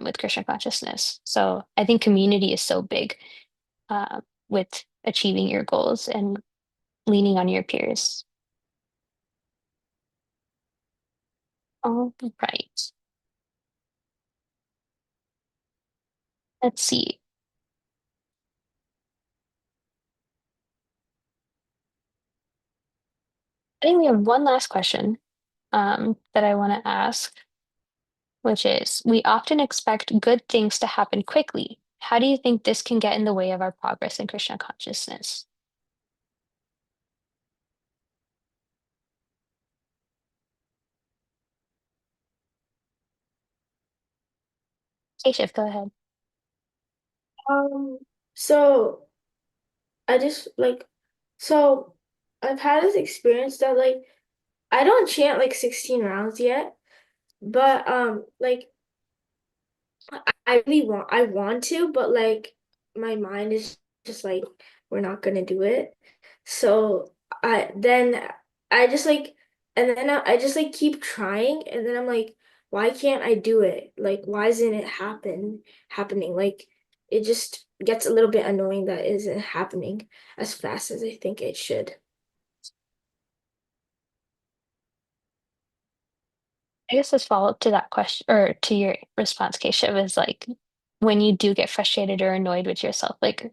with Krishna consciousness. So I think community is so big with achieving your goals and leaning on your peers. All right. Let's see. I think we have one last question that I want to ask, which is, we often expect good things to happen quickly. How do you think this can get in the way of our progress in Krishna consciousness? Keshav, go ahead. Um, so I just like so I've had this experience that like I don't chant like 16 rounds yet, but like I want to, but like my mind is just like we're not gonna do it. So I just like and then I just like keep trying and then I'm like, why can't I do it? Like why isn't it happening? Like it just gets a little bit annoying that it isn't happening as fast as I think it should. I guess this follow-up to that question or to your response, Keshav, is like when you do get frustrated or annoyed with yourself, like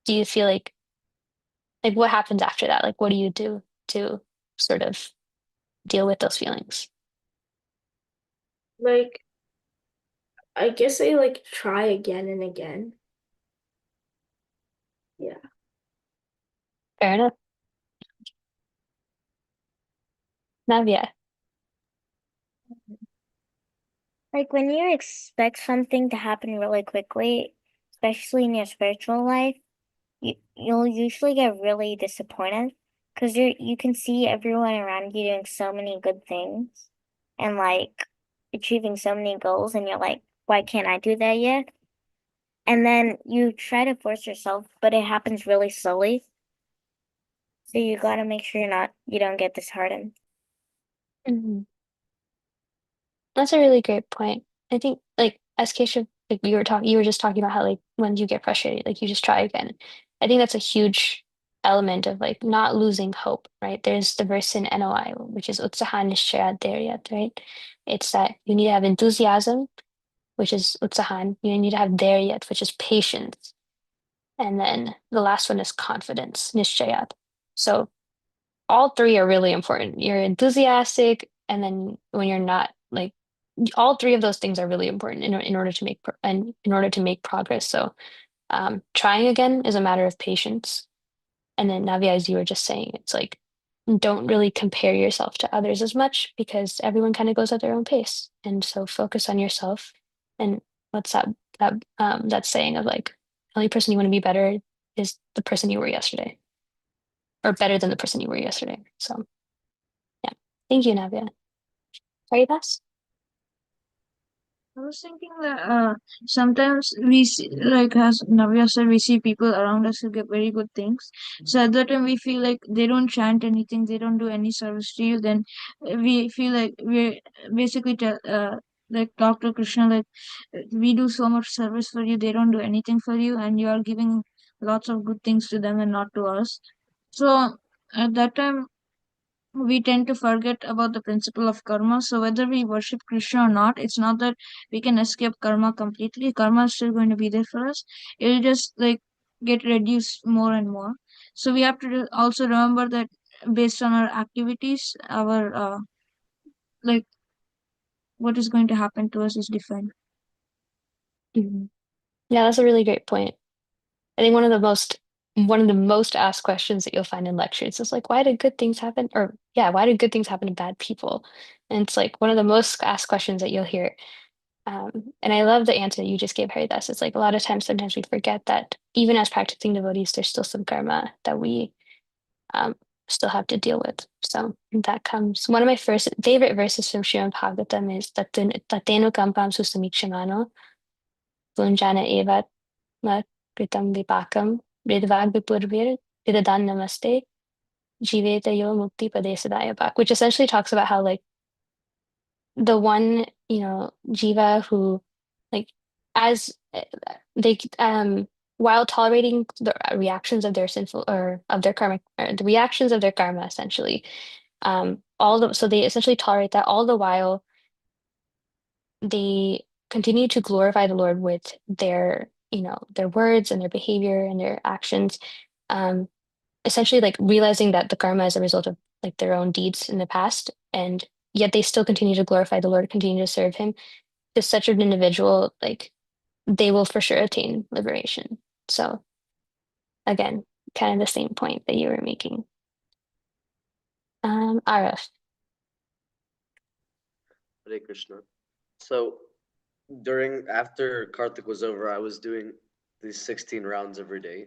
do you feel like what happens after that? Like what do you do to sort of deal with those feelings? Like I guess I like try again and again. Yeah. Fair enough. Navya. Like when you expect something to happen really quickly, especially in your spiritual life, you'll usually get really disappointed because you can see everyone around you doing so many good things and like achieving so many goals, and you're like, why can't I do that yet? and then you try to force yourself, but it happens really slowly. So you gotta make sure you don't get disheartened. Mhm. That's a really great point. I think like as Keshav, like you were just talking about how like when you get frustrated, like you just try again. I think that's a huge element of like not losing hope, right? There's the verse in NOI, which is utsahan nishchaya dharyat, right? It's that you need to have enthusiasm, which is utsahan. You need to have dharyat, which is patience. And then the last one is confidence, nishchayat. So all three are really important. You're enthusiastic, and then when you're not, like all three of those things are really important in order to in order to make progress. So trying again is a matter of patience. And then Navia, as you were just saying, it's like don't really compare yourself to others as much because everyone kind of goes at their own pace. And so focus on yourself. And what's that saying of like the only person you want to be better is the person you were yesterday, or better than the person you were yesterday. So yeah. Thank you, Navia. Sorry, Bess? I was thinking that sometimes we see, like as Navya said, we see people around us who get very good things. So at that time we feel like they don't chant anything, they don't do any service to you. Then we feel like we're basically like talk to Krishna like we do so much service for you, they don't do anything for you, and you are giving lots of good things to them and not to us. So at that time we tend to forget about the principle of karma. So whether we worship Krishna or not, it's not that we can escape karma completely. Karma is still going to be there for us. It'll just like get reduced more and more. So we have to also remember that based on our activities, our like what is going to happen to us is different. Mhm. Yeah, that's a really great point. I think one of the most asked questions that you'll find in lectures is like, why did good things happen? Or yeah, why did good things happen to bad people? And it's like one of the most asked questions that you'll hear. And I love the answer you just gave, Haridas. It's like a lot of times, sometimes we forget that even as practicing devotees, there's still some karma that we um, still have to deal with. So that comes. One of my first favorite verses from Srimad Bhagavatam is Tatenu kampam susamikshamano punjana evat ma kritam vipakam vedvag vipurvir vidadan namaste jiveta yo mukti pade sadaya pak, which essentially talks about how like the one, jiva who like as they while tolerating the reactions of their sinful or of their karmic or the reactions of their karma essentially so they essentially tolerate that all the while they continue to glorify the Lord with their words and their behavior and their actions, um essentially like realizing that the karma is a result of like their own deeds in the past, and yet they still continue to glorify the Lord, continue to serve him. To such an individual, like they will for sure attain liberation. So again, kind of the same point that you were making. Arif. Hare Krishna. So after Karthik was over, I was doing these 16 rounds every day.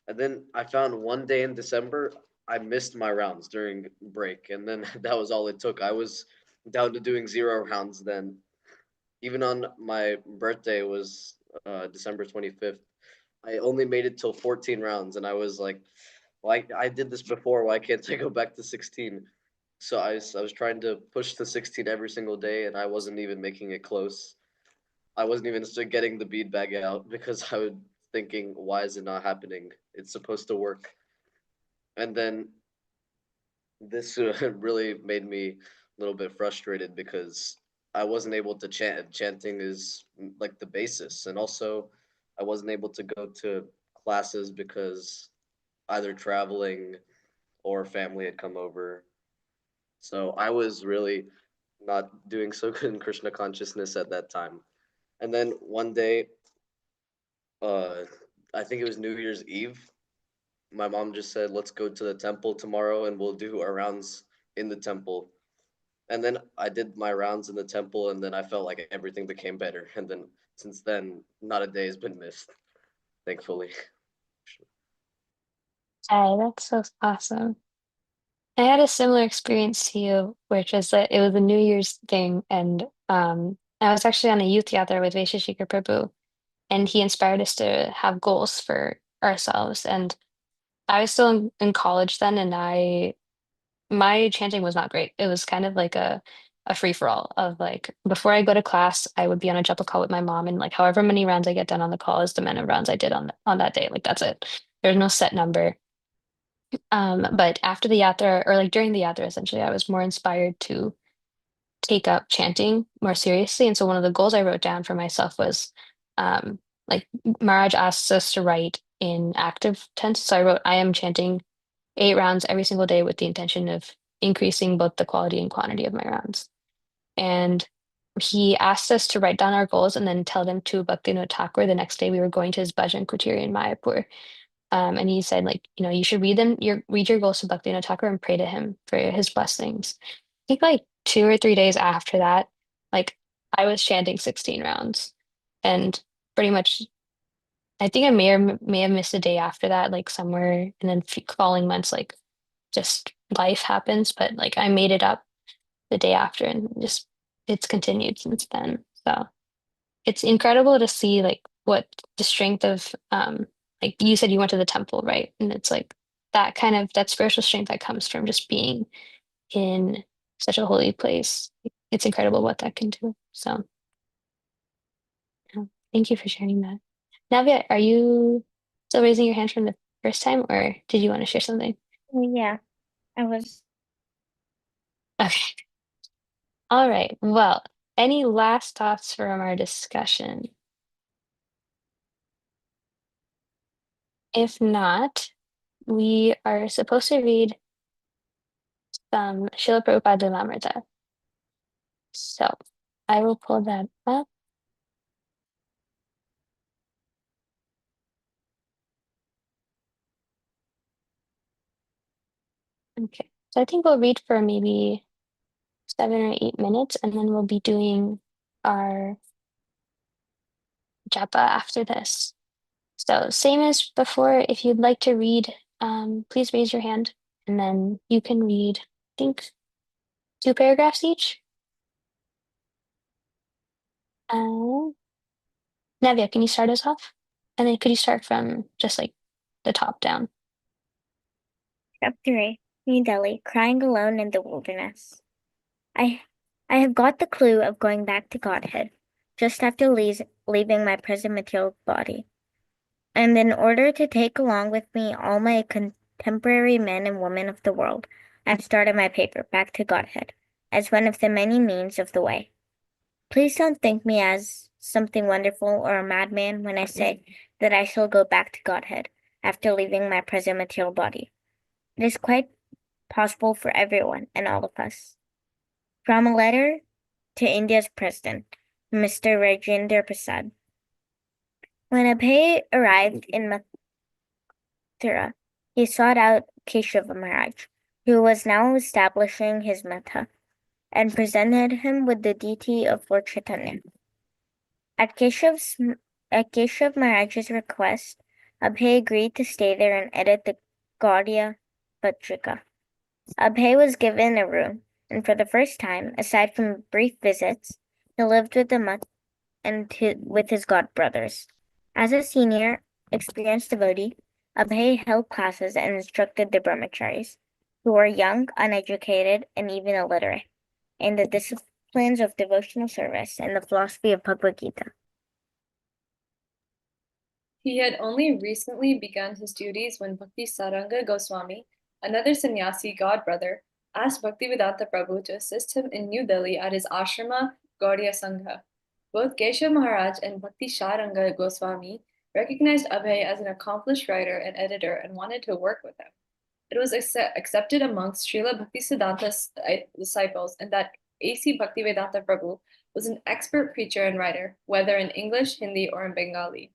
And then I found one day in December I missed my rounds during break, and then that was all it took. I was down to doing 0 rounds then. Even on my birthday was December 25th. I only made it till 14 rounds, and I was like, well, I did this before. Why can't I go back to 16? So I was trying to push to 16 every single day, and I wasn't even making it close. I wasn't even still getting the bead bag out because I was thinking, why is it not happening? It's supposed to work. And then this really made me a little bit frustrated because I wasn't able to chant. Chanting is like the basis, and also I wasn't able to go to classes because either traveling or family had come over. So I was really not doing so good in Krishna consciousness at that time. And then one day, uh, I think it was New Year's Eve, my mom just said, let's go to the temple tomorrow and we'll do our rounds in the temple. And then I did my rounds in the temple, and then I felt like everything became better. And then since then, not a day has been missed, thankfully. Hey, that's so awesome. I had a similar experience to you, which is that it was a New Year's thing, and I was actually on a youth yatra with Vaisheshikar Prabhu, and he inspired us to have goals for ourselves. And I was still in college then, and my chanting was not great. It was kind of like a free for all of like before I go to class, I would be on a japa call with my mom, and like however many rounds I get done on the call is the amount of rounds I did on that day. Like that's it. There's no set number. But after the yatra, or like during the yatra, essentially, I was more inspired to take up chanting more seriously. And so one of the goals I wrote down for myself was like Maharaj asks us to write in active tense. So I wrote, I am chanting 8 rounds every single day with the intention of increasing both the quality and quantity of my rounds. And he asked us to write down our goals and then tell them to Bhaktivinoda Thakur the next day. We were going to his bhajan kutiri in Mayapur. And he said, like, you should read your goals to Bhaktivinoda Thakur and pray to him for his blessings. I think like 2 or 3 days after that, like I was chanting 16 rounds. And pretty much I think I may have missed a day after that, like somewhere, and then following months, like just life happens. But like I made it up the day after, and just it's continued since then. So it's incredible to see like what the strength of like you said you went to the temple, right? And it's like that kind of that spiritual strength that comes from just being in such a holy place. It's incredible what that can do. So yeah, thank you for sharing that. Navia, are you still raising your hand from the first time, or did you want to share something? Yeah, I was. Okay. All right. Well, any last thoughts from our discussion? If not, we are supposed to read some Srila Prabhupada Lilamrita. So I will pull that up. Okay. So I think we'll read for maybe 7 or 8 minutes, and then we'll be doing our japa after this. So same as before, if you'd like to read, please raise your hand, and then you can read, I think, 2 paragraphs each. Uh, Navya, can you start us off? And then could you start from just like the top down? Chapter 8, New Delhi, crying alone in the wilderness. I have got the clue of going back to Godhead, just after leaving my present material body. And in order to take along with me all my contemporary men and women of the world, I've started my paper, Back to Godhead, as one of the many means of the way. Please don't think me as something wonderful or a madman when I say that I shall go back to Godhead after leaving my present material body. It is quite possible for everyone and all of us. From a letter to India's President, Mr. Rajendra Prasad. When Abhay arrived in Mathura, he sought out Keshava Maharaj, who was now establishing his matha, and presented him with the deity of Lord Chaitanya. At Keshav Maharaj's request, Abhay agreed to stay there and edit the Gaudiya Patrika. Abhay was given a room, and for the first time, aside from brief visits, he lived with the monk and with his god brothers. As a senior, experienced devotee, Abhay held classes and instructed the brahmacharis, who were young, uneducated, and even illiterate, in the disciplines of devotional service and the philosophy of Bhagavad Gita. He had only recently begun his duties when Bhakti Saranga Goswami, another sannyasi godbrother, asked Bhaktivedanta Prabhu to assist him in New Delhi at his ashrama Gaudiya Sangha. Both Keshav Maharaj and Bhakti Saranga Goswami recognized Abhay as an accomplished writer and editor and wanted to work with him. It was accepted amongst Srila Bhaktisiddhanta's disciples and that A.C. Bhaktivedanta Prabhu was an expert preacher and writer, whether in English, Hindi, or in Bengali.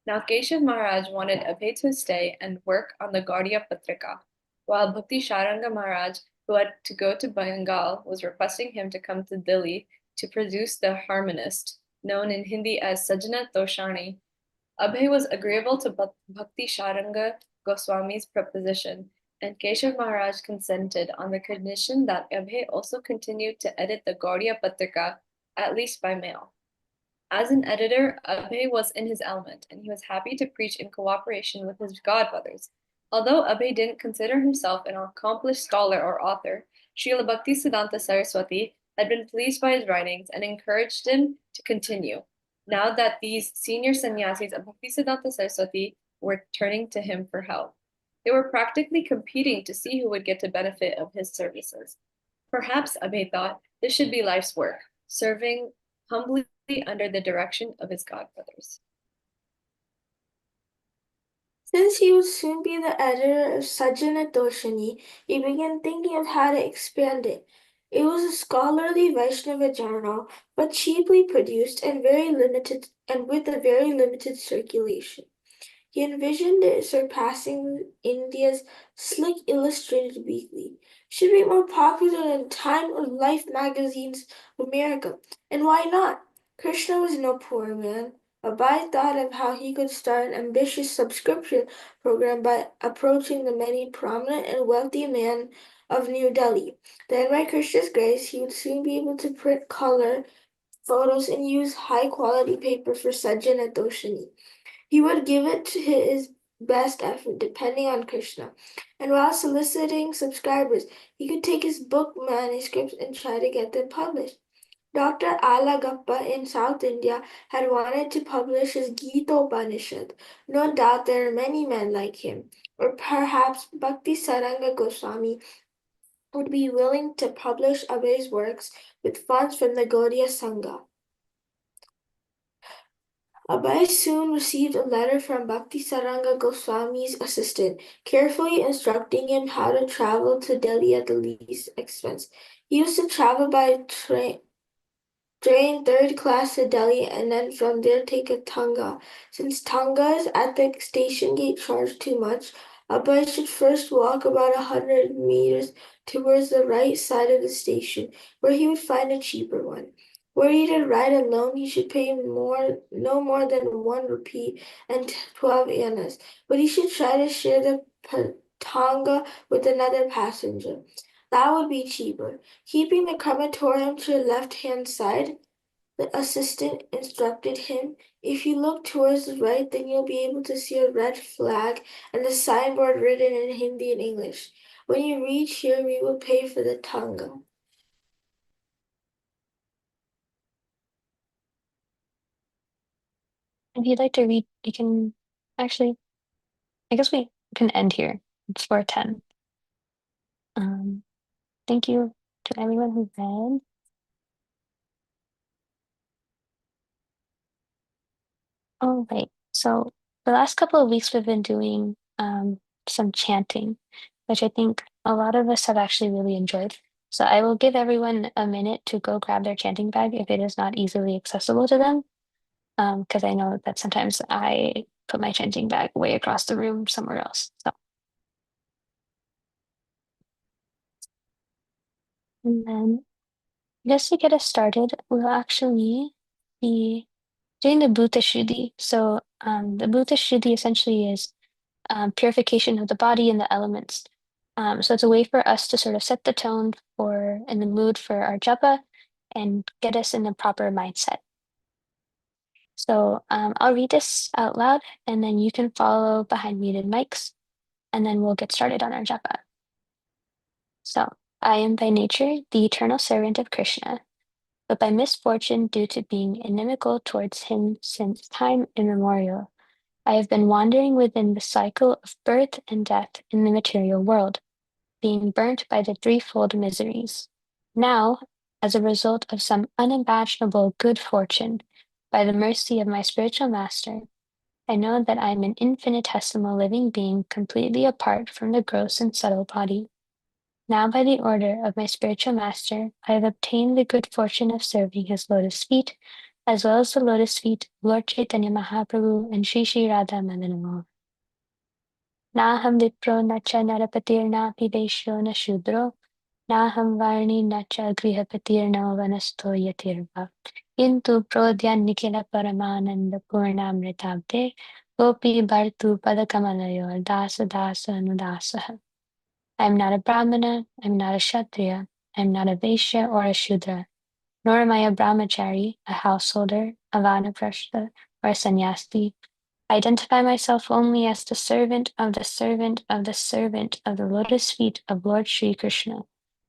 Now Keshav Maharaj wanted Abhay to stay and work on the Gaudiya Patrika, while Bhakti Sharanga Maharaj, who had to go to Bengal, was requesting him to come to Delhi to produce the Harmonist, known in Hindi as Sajjana Toshani. Abhay was agreeable to Bhakti Sharanga Goswami's proposition, and Keshav Maharaj consented on the condition that Abhay also continued to edit the Gaudiya Patrika, at least by mail. As an editor, Abe was in his element, and he was happy to preach in cooperation with his godbrothers. Although Abe didn't consider himself an accomplished scholar or author, Srila Bhaktisiddhanta Saraswati had been pleased by his writings and encouraged him to continue. Now that these senior sannyasis of Bhaktisiddhanta Saraswati were turning to him for help, they were practically competing to see who would get to benefit of his services. Perhaps, Abe thought, this should be life's work, serving humbly under the direction of his godbrothers. Since he would soon be the editor of Sajjana Doshani, he began thinking of how to expand it. It was a scholarly Vaishnava journal, but cheaply produced and with a very limited circulation. He envisioned it surpassing India's slick illustrated weekly. Should be more popular than Time or Life magazines of America. And why not? Krishna was no poor man. Abai thought of how he could start an ambitious subscription program by approaching the many prominent and wealthy men of New Delhi. Then, by Krishna's grace, he would soon be able to print color photos and use high quality paper for Sajjana Doshani. He would give it his best effort, depending on Krishna. And while soliciting subscribers, he could take his book manuscripts and try to get them published. Dr. Alagappa in South India had wanted to publish his Gita Upanishad. No doubt there are many men like him. Or perhaps Bhakti Saranga Goswami would be willing to publish Abbay's works with funds from the Gaudiya Sangha. Abai soon received a letter from Bhaktisaranga Goswami's assistant, carefully instructing him how to travel to Delhi at the least expense. He used to travel by train third class to Delhi and then from there take a tanga. Since tangas at the station gate charge too much, Abai should first walk about 100 meters towards the right side of the station, where he would find a cheaper one. Were he to ride alone, he should pay no more than 1 rupee and 12 annas, but he should try to share the tanga with another passenger. That would be cheaper. Keeping the crematorium to the left-hand side, the assistant instructed him. If you look towards the right, then you'll be able to see a red flag and a signboard written in Hindi and English. When you reach here, we will pay for the tanga. If you'd like to read, you can actually, I guess we can end here. It's 4:10. Thank you to everyone who read. All right. So the last couple of weeks we've been doing some chanting, which I think a lot of us have actually really enjoyed. So I will give everyone a minute to go grab their chanting bag if it is not easily accessible to them. Because I know that sometimes I put my chanting bag way across the room somewhere else. So and then just to get us started, we'll actually be doing the Bhuta Shuddhi. So the Bhuta Shuddhi essentially is purification of the body and the elements. So it's a way for us to sort of set the tone for and the mood for our japa and get us in the proper mindset. So I'll read this out loud and then you can follow behind muted mics and then we'll get started on our japa. So I am by nature the eternal servant of Krishna, but by misfortune due to being inimical towards him since time immemorial, I have been wandering within the cycle of birth and death in the material world, being burnt by the threefold miseries. Now, as a result of some unimaginable good fortune, by the mercy of my spiritual master, I know that I am an infinitesimal living being completely apart from the gross and subtle body. Now, by the order of my spiritual master, I have obtained the good fortune of serving his lotus feet, as well as the lotus feet of Lord Chaitanya Mahaprabhu and Sri Sri Radha Madanamo. Naham vipro na cha narapatir na piveshyo na shudro, naham varni na cha grihapatir na vanasto yatirva. Kintu prodyan nikila paramananda purnamritabde, gopi bhartu padakamalayo dasa dasa anudasa. I am not a Brahmana, I am not a Kshatriya, I am not a Vaishya or a Shudra. nor am I a brahmachari, a householder, a vanaprastha, or a sannyasi. I identify myself only as the servant of the servant of the servant of the lotus feet of Lord Sri Krishna,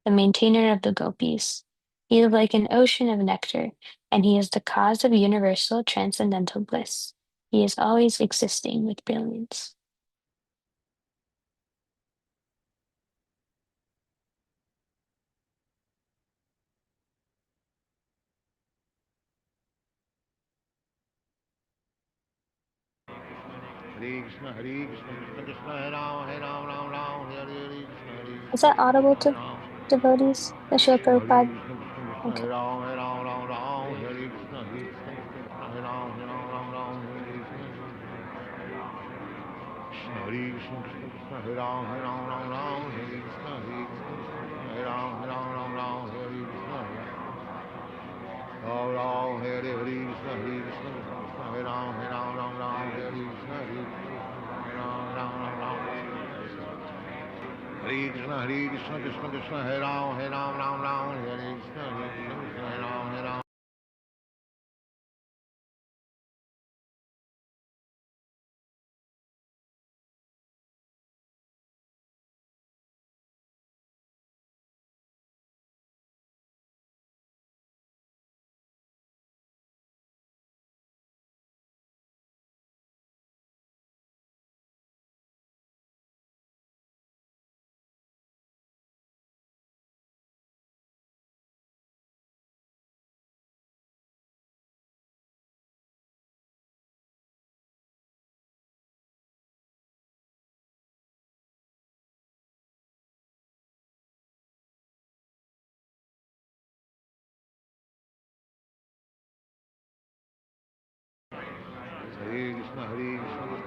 the maintainer of the gopis. He is like an ocean of nectar, and he is the cause of universal transcendental bliss. He is always existing with brilliance. Hare Krishna, Krishna Krishna, Hare Ram, Ram Ram, Hare Hare Krishna, Is that Krishna audible Krishna, to Hare Ram. devotees? The Srila Hare Prabhupada? Krishna, Krishna Krishna, Okay. Hare Ram, Ram Ram, Hare Krishna, Krishna Krishna, Hare Ram, Ram Ram, Hare Krishna. Hare Krishna, Krishna Krishna, Hare Ram, Ram, Hare Krishna, Krishna, Hare Ram, Ram, Hare Krishna. Ram Ram, Hare Krishna, Krishna Krishna, Hare Ram, Ram, Hare Krishna, Ram. Hare Krishna, Krishna Krishna, Hare Ram, Ram, Hare Krishna, Krishna, Hare Ram. Hare Krishna, Krishna Krishna, Hare Ram, Ram, Hare Krishna, Hare Ram. Hare Krishna, Krishna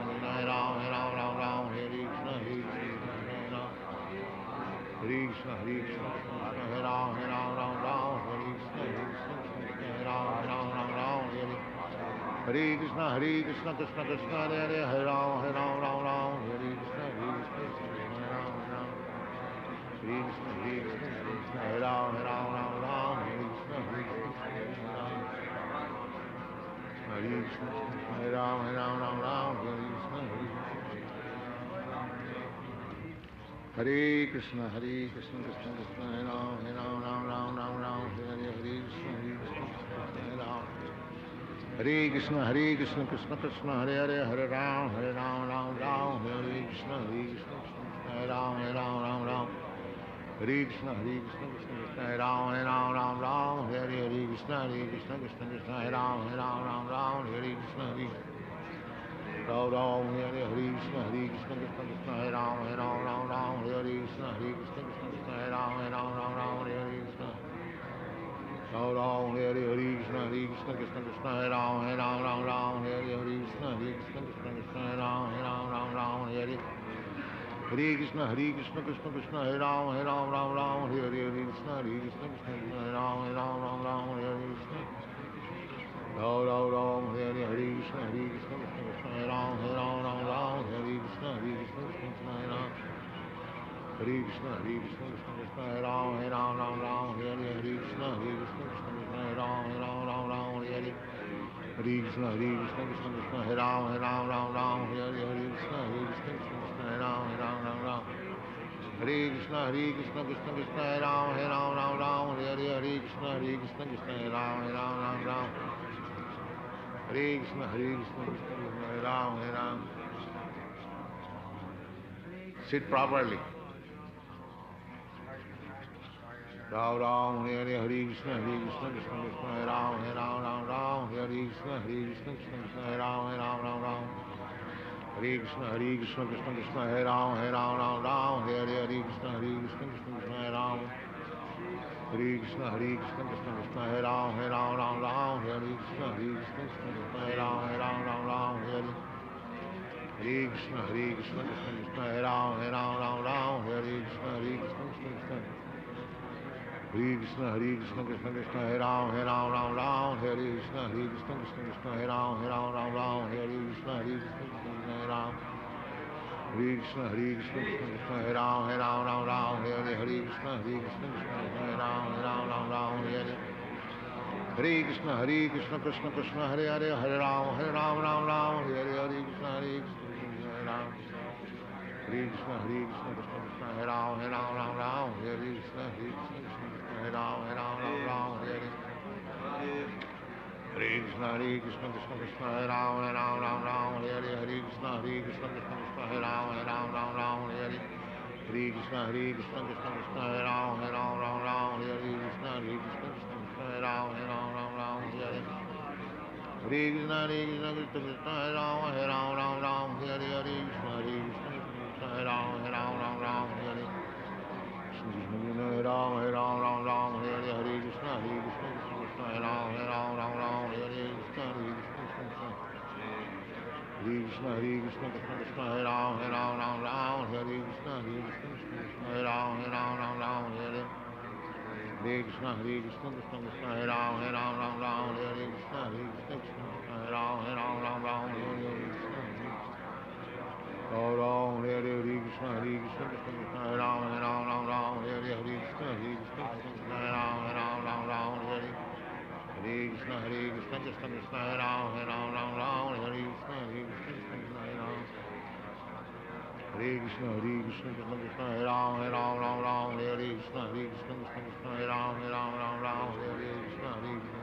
Krishna, Hare Ram, Ram, Hare Krishna, Hare Ram, Hare. Hare Krishna, Krishna Krishna, Hare Ram, Ram, Hare Krishna, Hare Ram. Hare Krishna, Krishna, Hare Ram, Ram, Hare Krishna, Hare Ram. Hare Krishna, Hare Ram, Ram, Hare Krishna, Hare Krishna, Krishna Krishna, Hare Ram, Ram, Hare Krishna, Hare Ram. Hare Krishna, Krishna Krishna, Hare Ram, Ram, Hare Krishna, Hare Ram, Ram. Hare Krishna, Krishna, Hare Ram, Ram, Hare Krishna, Krishna, Hare Ram, Ram, Hare Krishna, Ram Ram, Hare Krishna, Krishna, Hare Ram, Hare Krishna, Krishna, Hare Ram, Hare Krishna. Ram Ram, Hare Krishna, Krishna, Hare Ram, Hare Krishna, Krishna, Hare Ram, Hare. Hare Krishna, Krishna, Hare Ram, Hare Krishna, Krishna, Hare Ram, Hare Krishna. Ram Ram, Hare Krishna, Krishna, Hare Ram, Hare Krishna, Krishna, Hare Ram. Hare Krishna, Krishna, Hare Ram, Hare Krishna, Krishna, Hare Ram, Hare. Hare Krishna, Krishna, Hare Ram, Hare Krishna, Krishna, Hare Ram, Ram. Hare Krishna, Krishna, Hare Ram, Hare Krishna, Krishna, Hare Ram, Ram. Hare Krishna, Krishna, Hare Ram, Hare Ram. Sit properly. Ram Ram, Hare Krishna, Krishna Krishna, Hare Ram, Ram, Hare Krishna, Krishna, Hare Ram, Ram. Hare Krishna, Krishna, Hare Ram, Ram, Hare Krishna, Krishna, Hare Ram. Hare Krishna, Krishna, Hare Ram, Ram, Hare Krishna, Krishna, Hare Ram, Hare. Hare Krishna, Krishna, Hare Ram, Hare Krishna, Krishna. Hare Krishna, Krishna, Hare Ram, Hare Krishna, Krishna, Hare Ram, Hare Krishna, Krishna, Hare Ram. Hare Krishna, Krishna, Hare Ram, Hare Krishna, Krishna, Hare Ram, Hare. Hare Krishna, Krishna Krishna, Hare Hare, Hare Ram, Ram Ram, Hare Hare Krishna, Krishna, Hare Ram. Hare Krishna, Krishna Krishna, Hare Ram, Ram, Hare Krishna, Krishna, Hare Ram, Ram, Hare Hare. Hare Krishna, Krishna Krishna, Hare Ram, Hare Krishna, Krishna, Hare Ram, Hare Hare. Hare Krishna, Krishna, Hare Ram, Hare Krishna, Krishna, Hare Ram, Hare Hare. Hare Krishna, Krishna, Hare Ram, Hare Krishna, Krishna, Hare Ram, Hare Hare. Hare Ram, Hare Krishna, Krishna, Hare Ram, Hare Krishna, Krishna, Krishna, Hare Ram, Hare Krishna, Hare Ram, Hare Hare. Hare Krishna, Krishna, Hare Ram, Hare Krishna, Krishna, Hare Ram, Hare Hare. Ram, Hare Krishna, Krishna, Hare Ram, Hare Krishna, Krishna, Hare Hare. Hare Krishna, Krishna, Hare Ram, Hare Krishna, Krishna, Hare Ram. Hare Krishna, Krishna, Hare Ram, Hare Krishna, Krishna, Hare Ram, Hare Krishna, Krishna.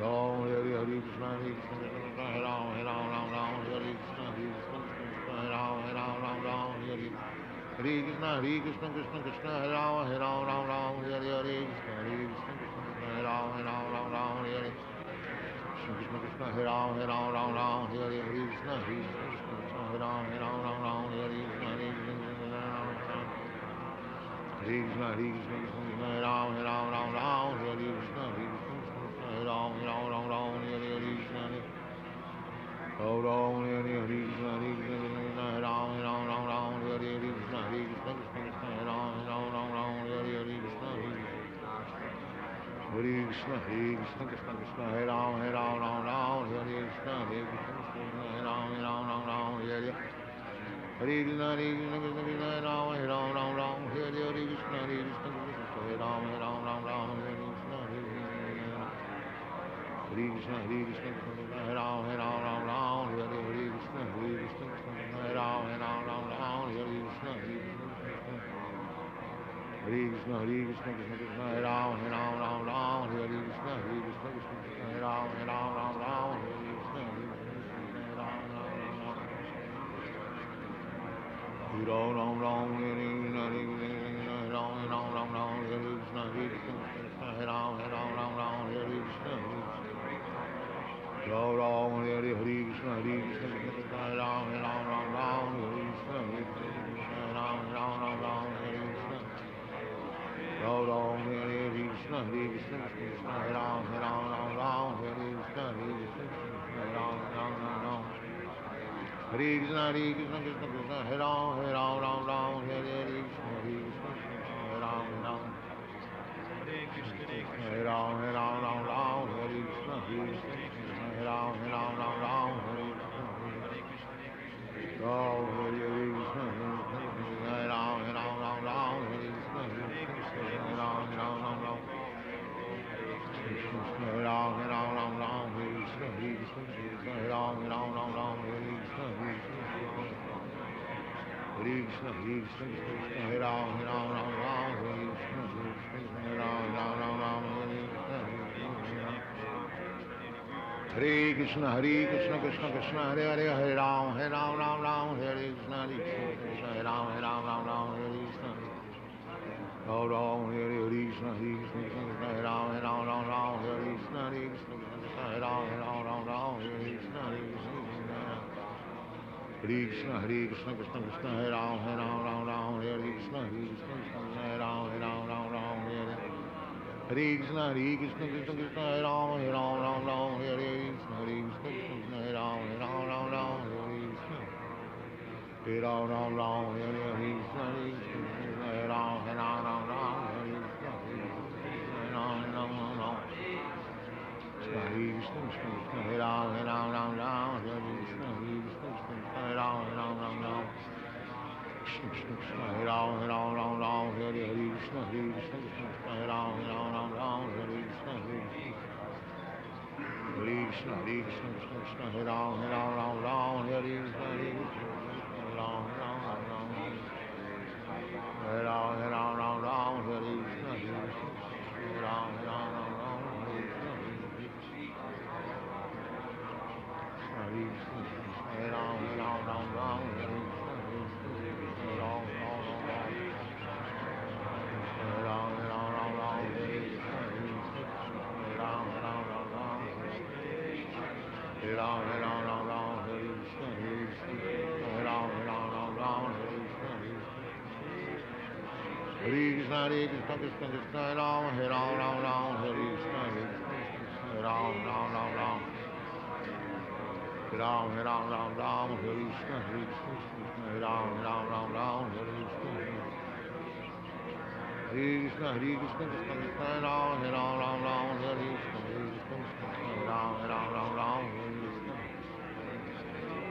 Ram, Hare Krishna, Krishna, Hare Ram, Hare Krishna, Krishna, Hare Ram, Hare Hare. Hare Krishna, Krishna, Hare Ram, Hare Krishna, Krishna, Hare Ram, Hare Hare. Krishna Krishna, Hare Ram, Hare Hare, Krishna Krishna, Hare Ram, Hare Krishna, Krishna, Hare Krishna, Hare Ram, Hare Krishna, Hare Ram, Hare Krishna. Hare Ram, Hare Krishna, Hare Ram, Hare Krishna, Krishna, Hare Ram, Hare Krishna. Hare Krishna, Krishna Krishna, Hare Ram, Hare Krishna, Krishna, Hare Ram, Hare Hare. Hare Krishna, Krishna Krishna, Hare Ram, Hare Krishna, Hare Ram, Hare Krishna, Hare Krishna, Hare Ram, Hare Krishna, Hare Ram, Hare Krishna, Hare Krishna, Krishna Krishna, Hare Ram, Hare Krishna, Hare Ram, Hare Krishna, Hare Ram, Hare Ram, Hare Krishna, Hare Krishna, Hare Ram, Hare Krishna, Ram Ram, Hare Hare Krishna, Hare Ram, Hare Krishna, Hare Ram, Hare Krishna. Ram Ram, Hare Krishna, Hare Ram, Hare Krishna, Hare Ram. Hare Krishna, Krishna, Hare Ram, Hare Krishna, Hare Ram, Hare Ram, Hare Krishna, Hare Ram, Hare Krishna. Ram, Hare Krishna, Hare Ram, Hare Krishna, Hare Ram, Hare Ram, Hare Krishna, Hare Ram, Hare Krishna, Hare Krishna, Hare Ram, Hare Krishna, Hare Ram, Hare Krishna. Hare Krishna, Krishna Krishna, Hare Hare, Hare Ram, Ram, Hare Krishna, Krishna, Hare Ram, Hare Krishna. Ram Ram, Hare Krishna, Krishna, Hare Ram, Hare Krishna, Krishna, Hare Ram, Hare Krishna, Hare Krishna, Krishna Krishna, Hare Ram, Hare Krishna, Krishna, Hare Ram, Hare Hare. Hare Krishna, Krishna, Hare Ram, Hare Krishna, Krishna, Hare Ram, Hare Krishna. Hare Ram, Hare Krishna, Krishna, Hare Ram, Hare Krishna, Hare Krishna, Hare Ram, Hare Krishna, Hare Ram, Krishna Krishna, Hare Ram, Hare Krishna, Hare Krishna, Hare Ram, Hare Krishna, Krishna, Hare Krishna, Krishna Krishna, Hare Ram, Ram Ram, Hare Krishna, Hare Ram, Ram. Hare Ram, Ram, Hare Krishna, Hare Ram, Ram, Hare Krishna, Hare Krishna, Hare Ram, Ram, Hare Krishna, Hare Ram, Hare Ram, Hare Krishna, Hare Ram, Hare Ram, Hare Krishna, Hare Ram, Hare Krishna, Hare Krishna, Krishna Krishna, Hare Ram, Hare Krishna, Hare Ram, Ram. Ram, Hare Krishna, Hare Ram, Hare Krishna, Hare Krishna, Krishna Krishna, Hare Ram, Hare Krishna, Hare Ram, Hare Krishna,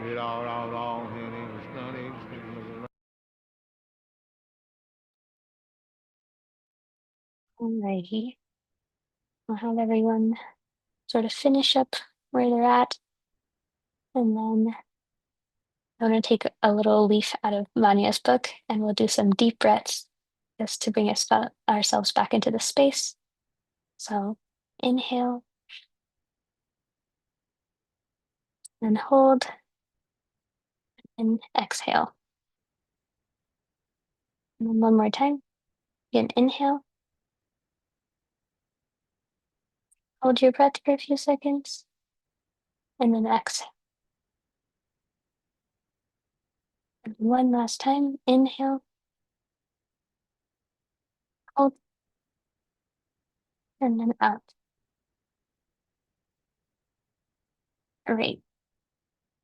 Hare Ram, Hare Krishna, Hare Krishna. Alrighty. I'll have everyone sort of finish up where they're at, and then I'm going to take a little leaf out of Vanya's book, and we'll do some deep breaths just to bring ourselves back into the space. So inhale and hold and exhale. And then one more time. Again, inhale. Hold your breath for a few seconds. And then exhale. And one last time. Inhale. Hold. And then out. All right.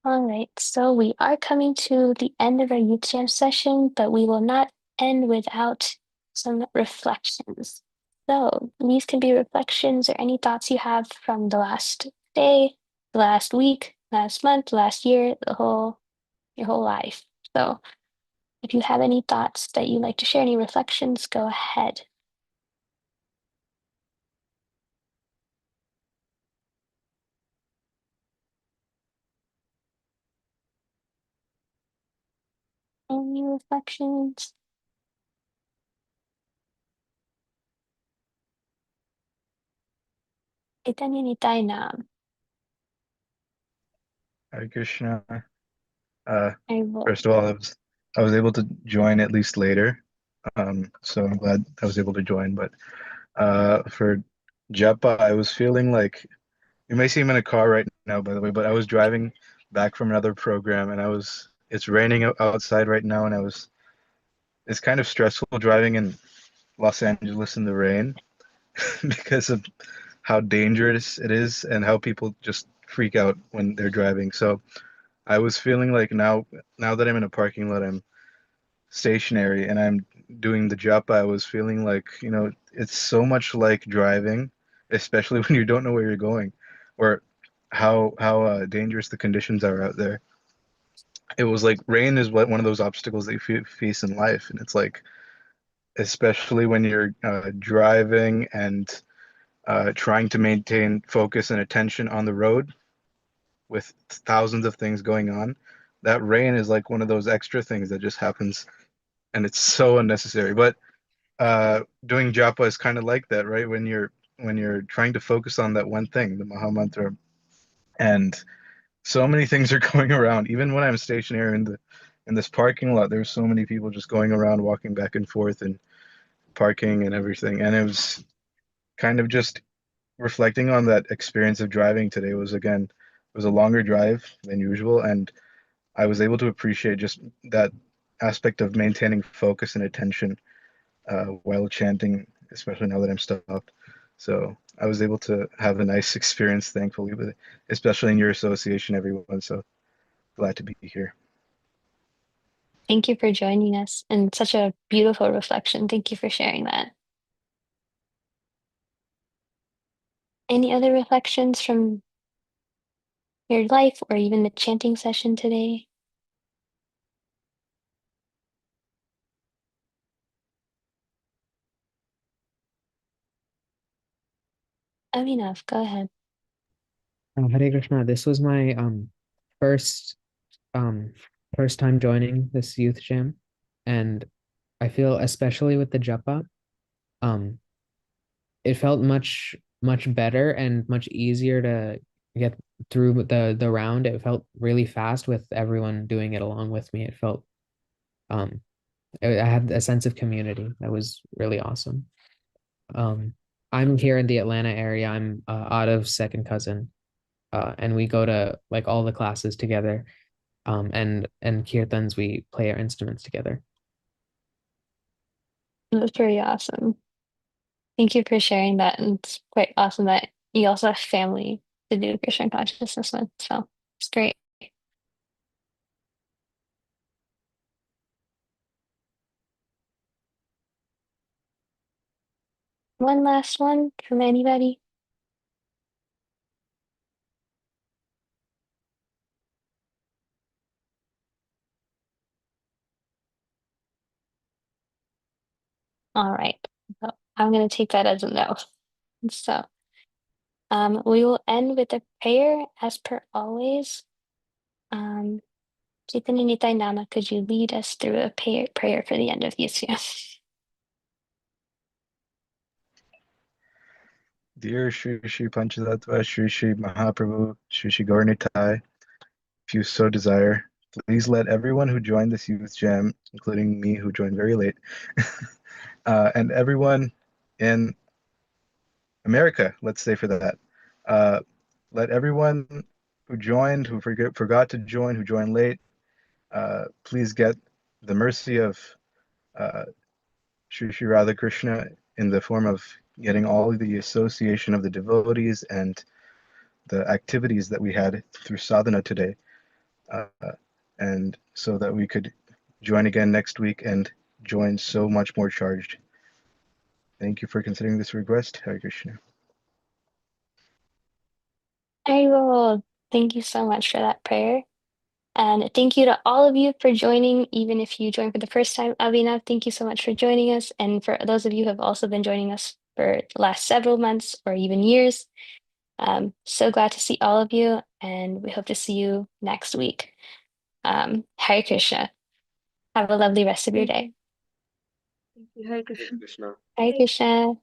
All right, so we are coming to the end of our youth jam session, but we will not end without some reflections. So these can be reflections or any thoughts you have from the last day, the last week, last month, last year, your whole life. So if you have any thoughts that you'd like to share, any reflections, go ahead. Any reflections? Itanya ni tayo na. Hare Krishna. Uh, I will. First of all, I was able to join at least later, so I'm glad I was able to join. But for Japa, I was feeling like you may see him in a car right now, by the way. But I was driving back from another program, and it's raining outside right now, and it's kind of stressful driving in Los Angeles in the rain because of how dangerous it is and how people just freak out when they're driving. So I was feeling like now that I'm in a parking lot, I'm stationary and I'm doing the job. I was feeling like, it's so much like driving, especially when you don't know where you're going or how dangerous the conditions are out there. It was like rain is one of those obstacles that you face in life, and it's like, especially when you're driving and trying to maintain focus and attention on the road with thousands of things going on. That rain is like one of those extra things that just happens, and it's so unnecessary. But doing japa is kind of like that, right? When you're trying to focus on that one thing, the Maha Mantra, and so many things are going around. Even when I'm stationary in this parking lot, there's so many people just going around, walking back and forth, and parking and everything. And it was kind of just reflecting on that experience of driving today. It was a longer drive than usual, and I was able to appreciate just that aspect of maintaining focus and attention while chanting, especially now that I'm stopped. So I was able to have a nice experience, thankfully, but especially in your association, everyone. So glad to be here. Thank you for joining us and such a beautiful reflection. Thank you for sharing that. Any other reflections from your life or even the chanting session today? Aminav, go ahead. Hare Krishna, this was my first um first time joining this youth gym, and I feel especially with the japa, um it felt much better and much easier to get through the round. It felt really fast with everyone doing it along with me. It felt um I had a sense of community that was really awesome. Um, I'm here in the Atlanta area. I'm Otto's second cousin, and we go to like all the classes together. And kirtans, we play our instruments together. That's pretty awesome. Thank you for sharing that. And it's quite awesome that you also have family to do Krishna consciousness with. So it's great. One last one from anybody? All right. So I'm going to take that as a no. So we will end with a prayer as per always. Chaitanya Nitai Nama, could you lead us through a prayer for the end of Yusya? Dear Shri Shri Panchatattva, Shri Shri Mahaprabhu, Shri Shri Gauranitai, if you so desire, please let everyone who joined this youth jam, including me who joined very late, and everyone in America, let's say for that, let everyone who joined, who forgot to join, who joined late, please get the mercy of uh, Sri Sri Radha Krishna in the form of getting all of the association of the devotees and the activities that we had through sadhana today, uh, and so that we could join again next week and join so much more charged. Thank you for considering this request, Hare Krishna. I will. Thank you so much for that prayer. And thank you to all of you for joining, even if you joined for the first time. Abhinav, thank you so much for joining us. And for those of you who have also been joining us for the last several months or even years, so glad to see all of you. And we hope to see you next week. Hare Krishna. Have a lovely rest of your day. Thank you. Hare Hare Krishna. Krishna. Hare Krishna.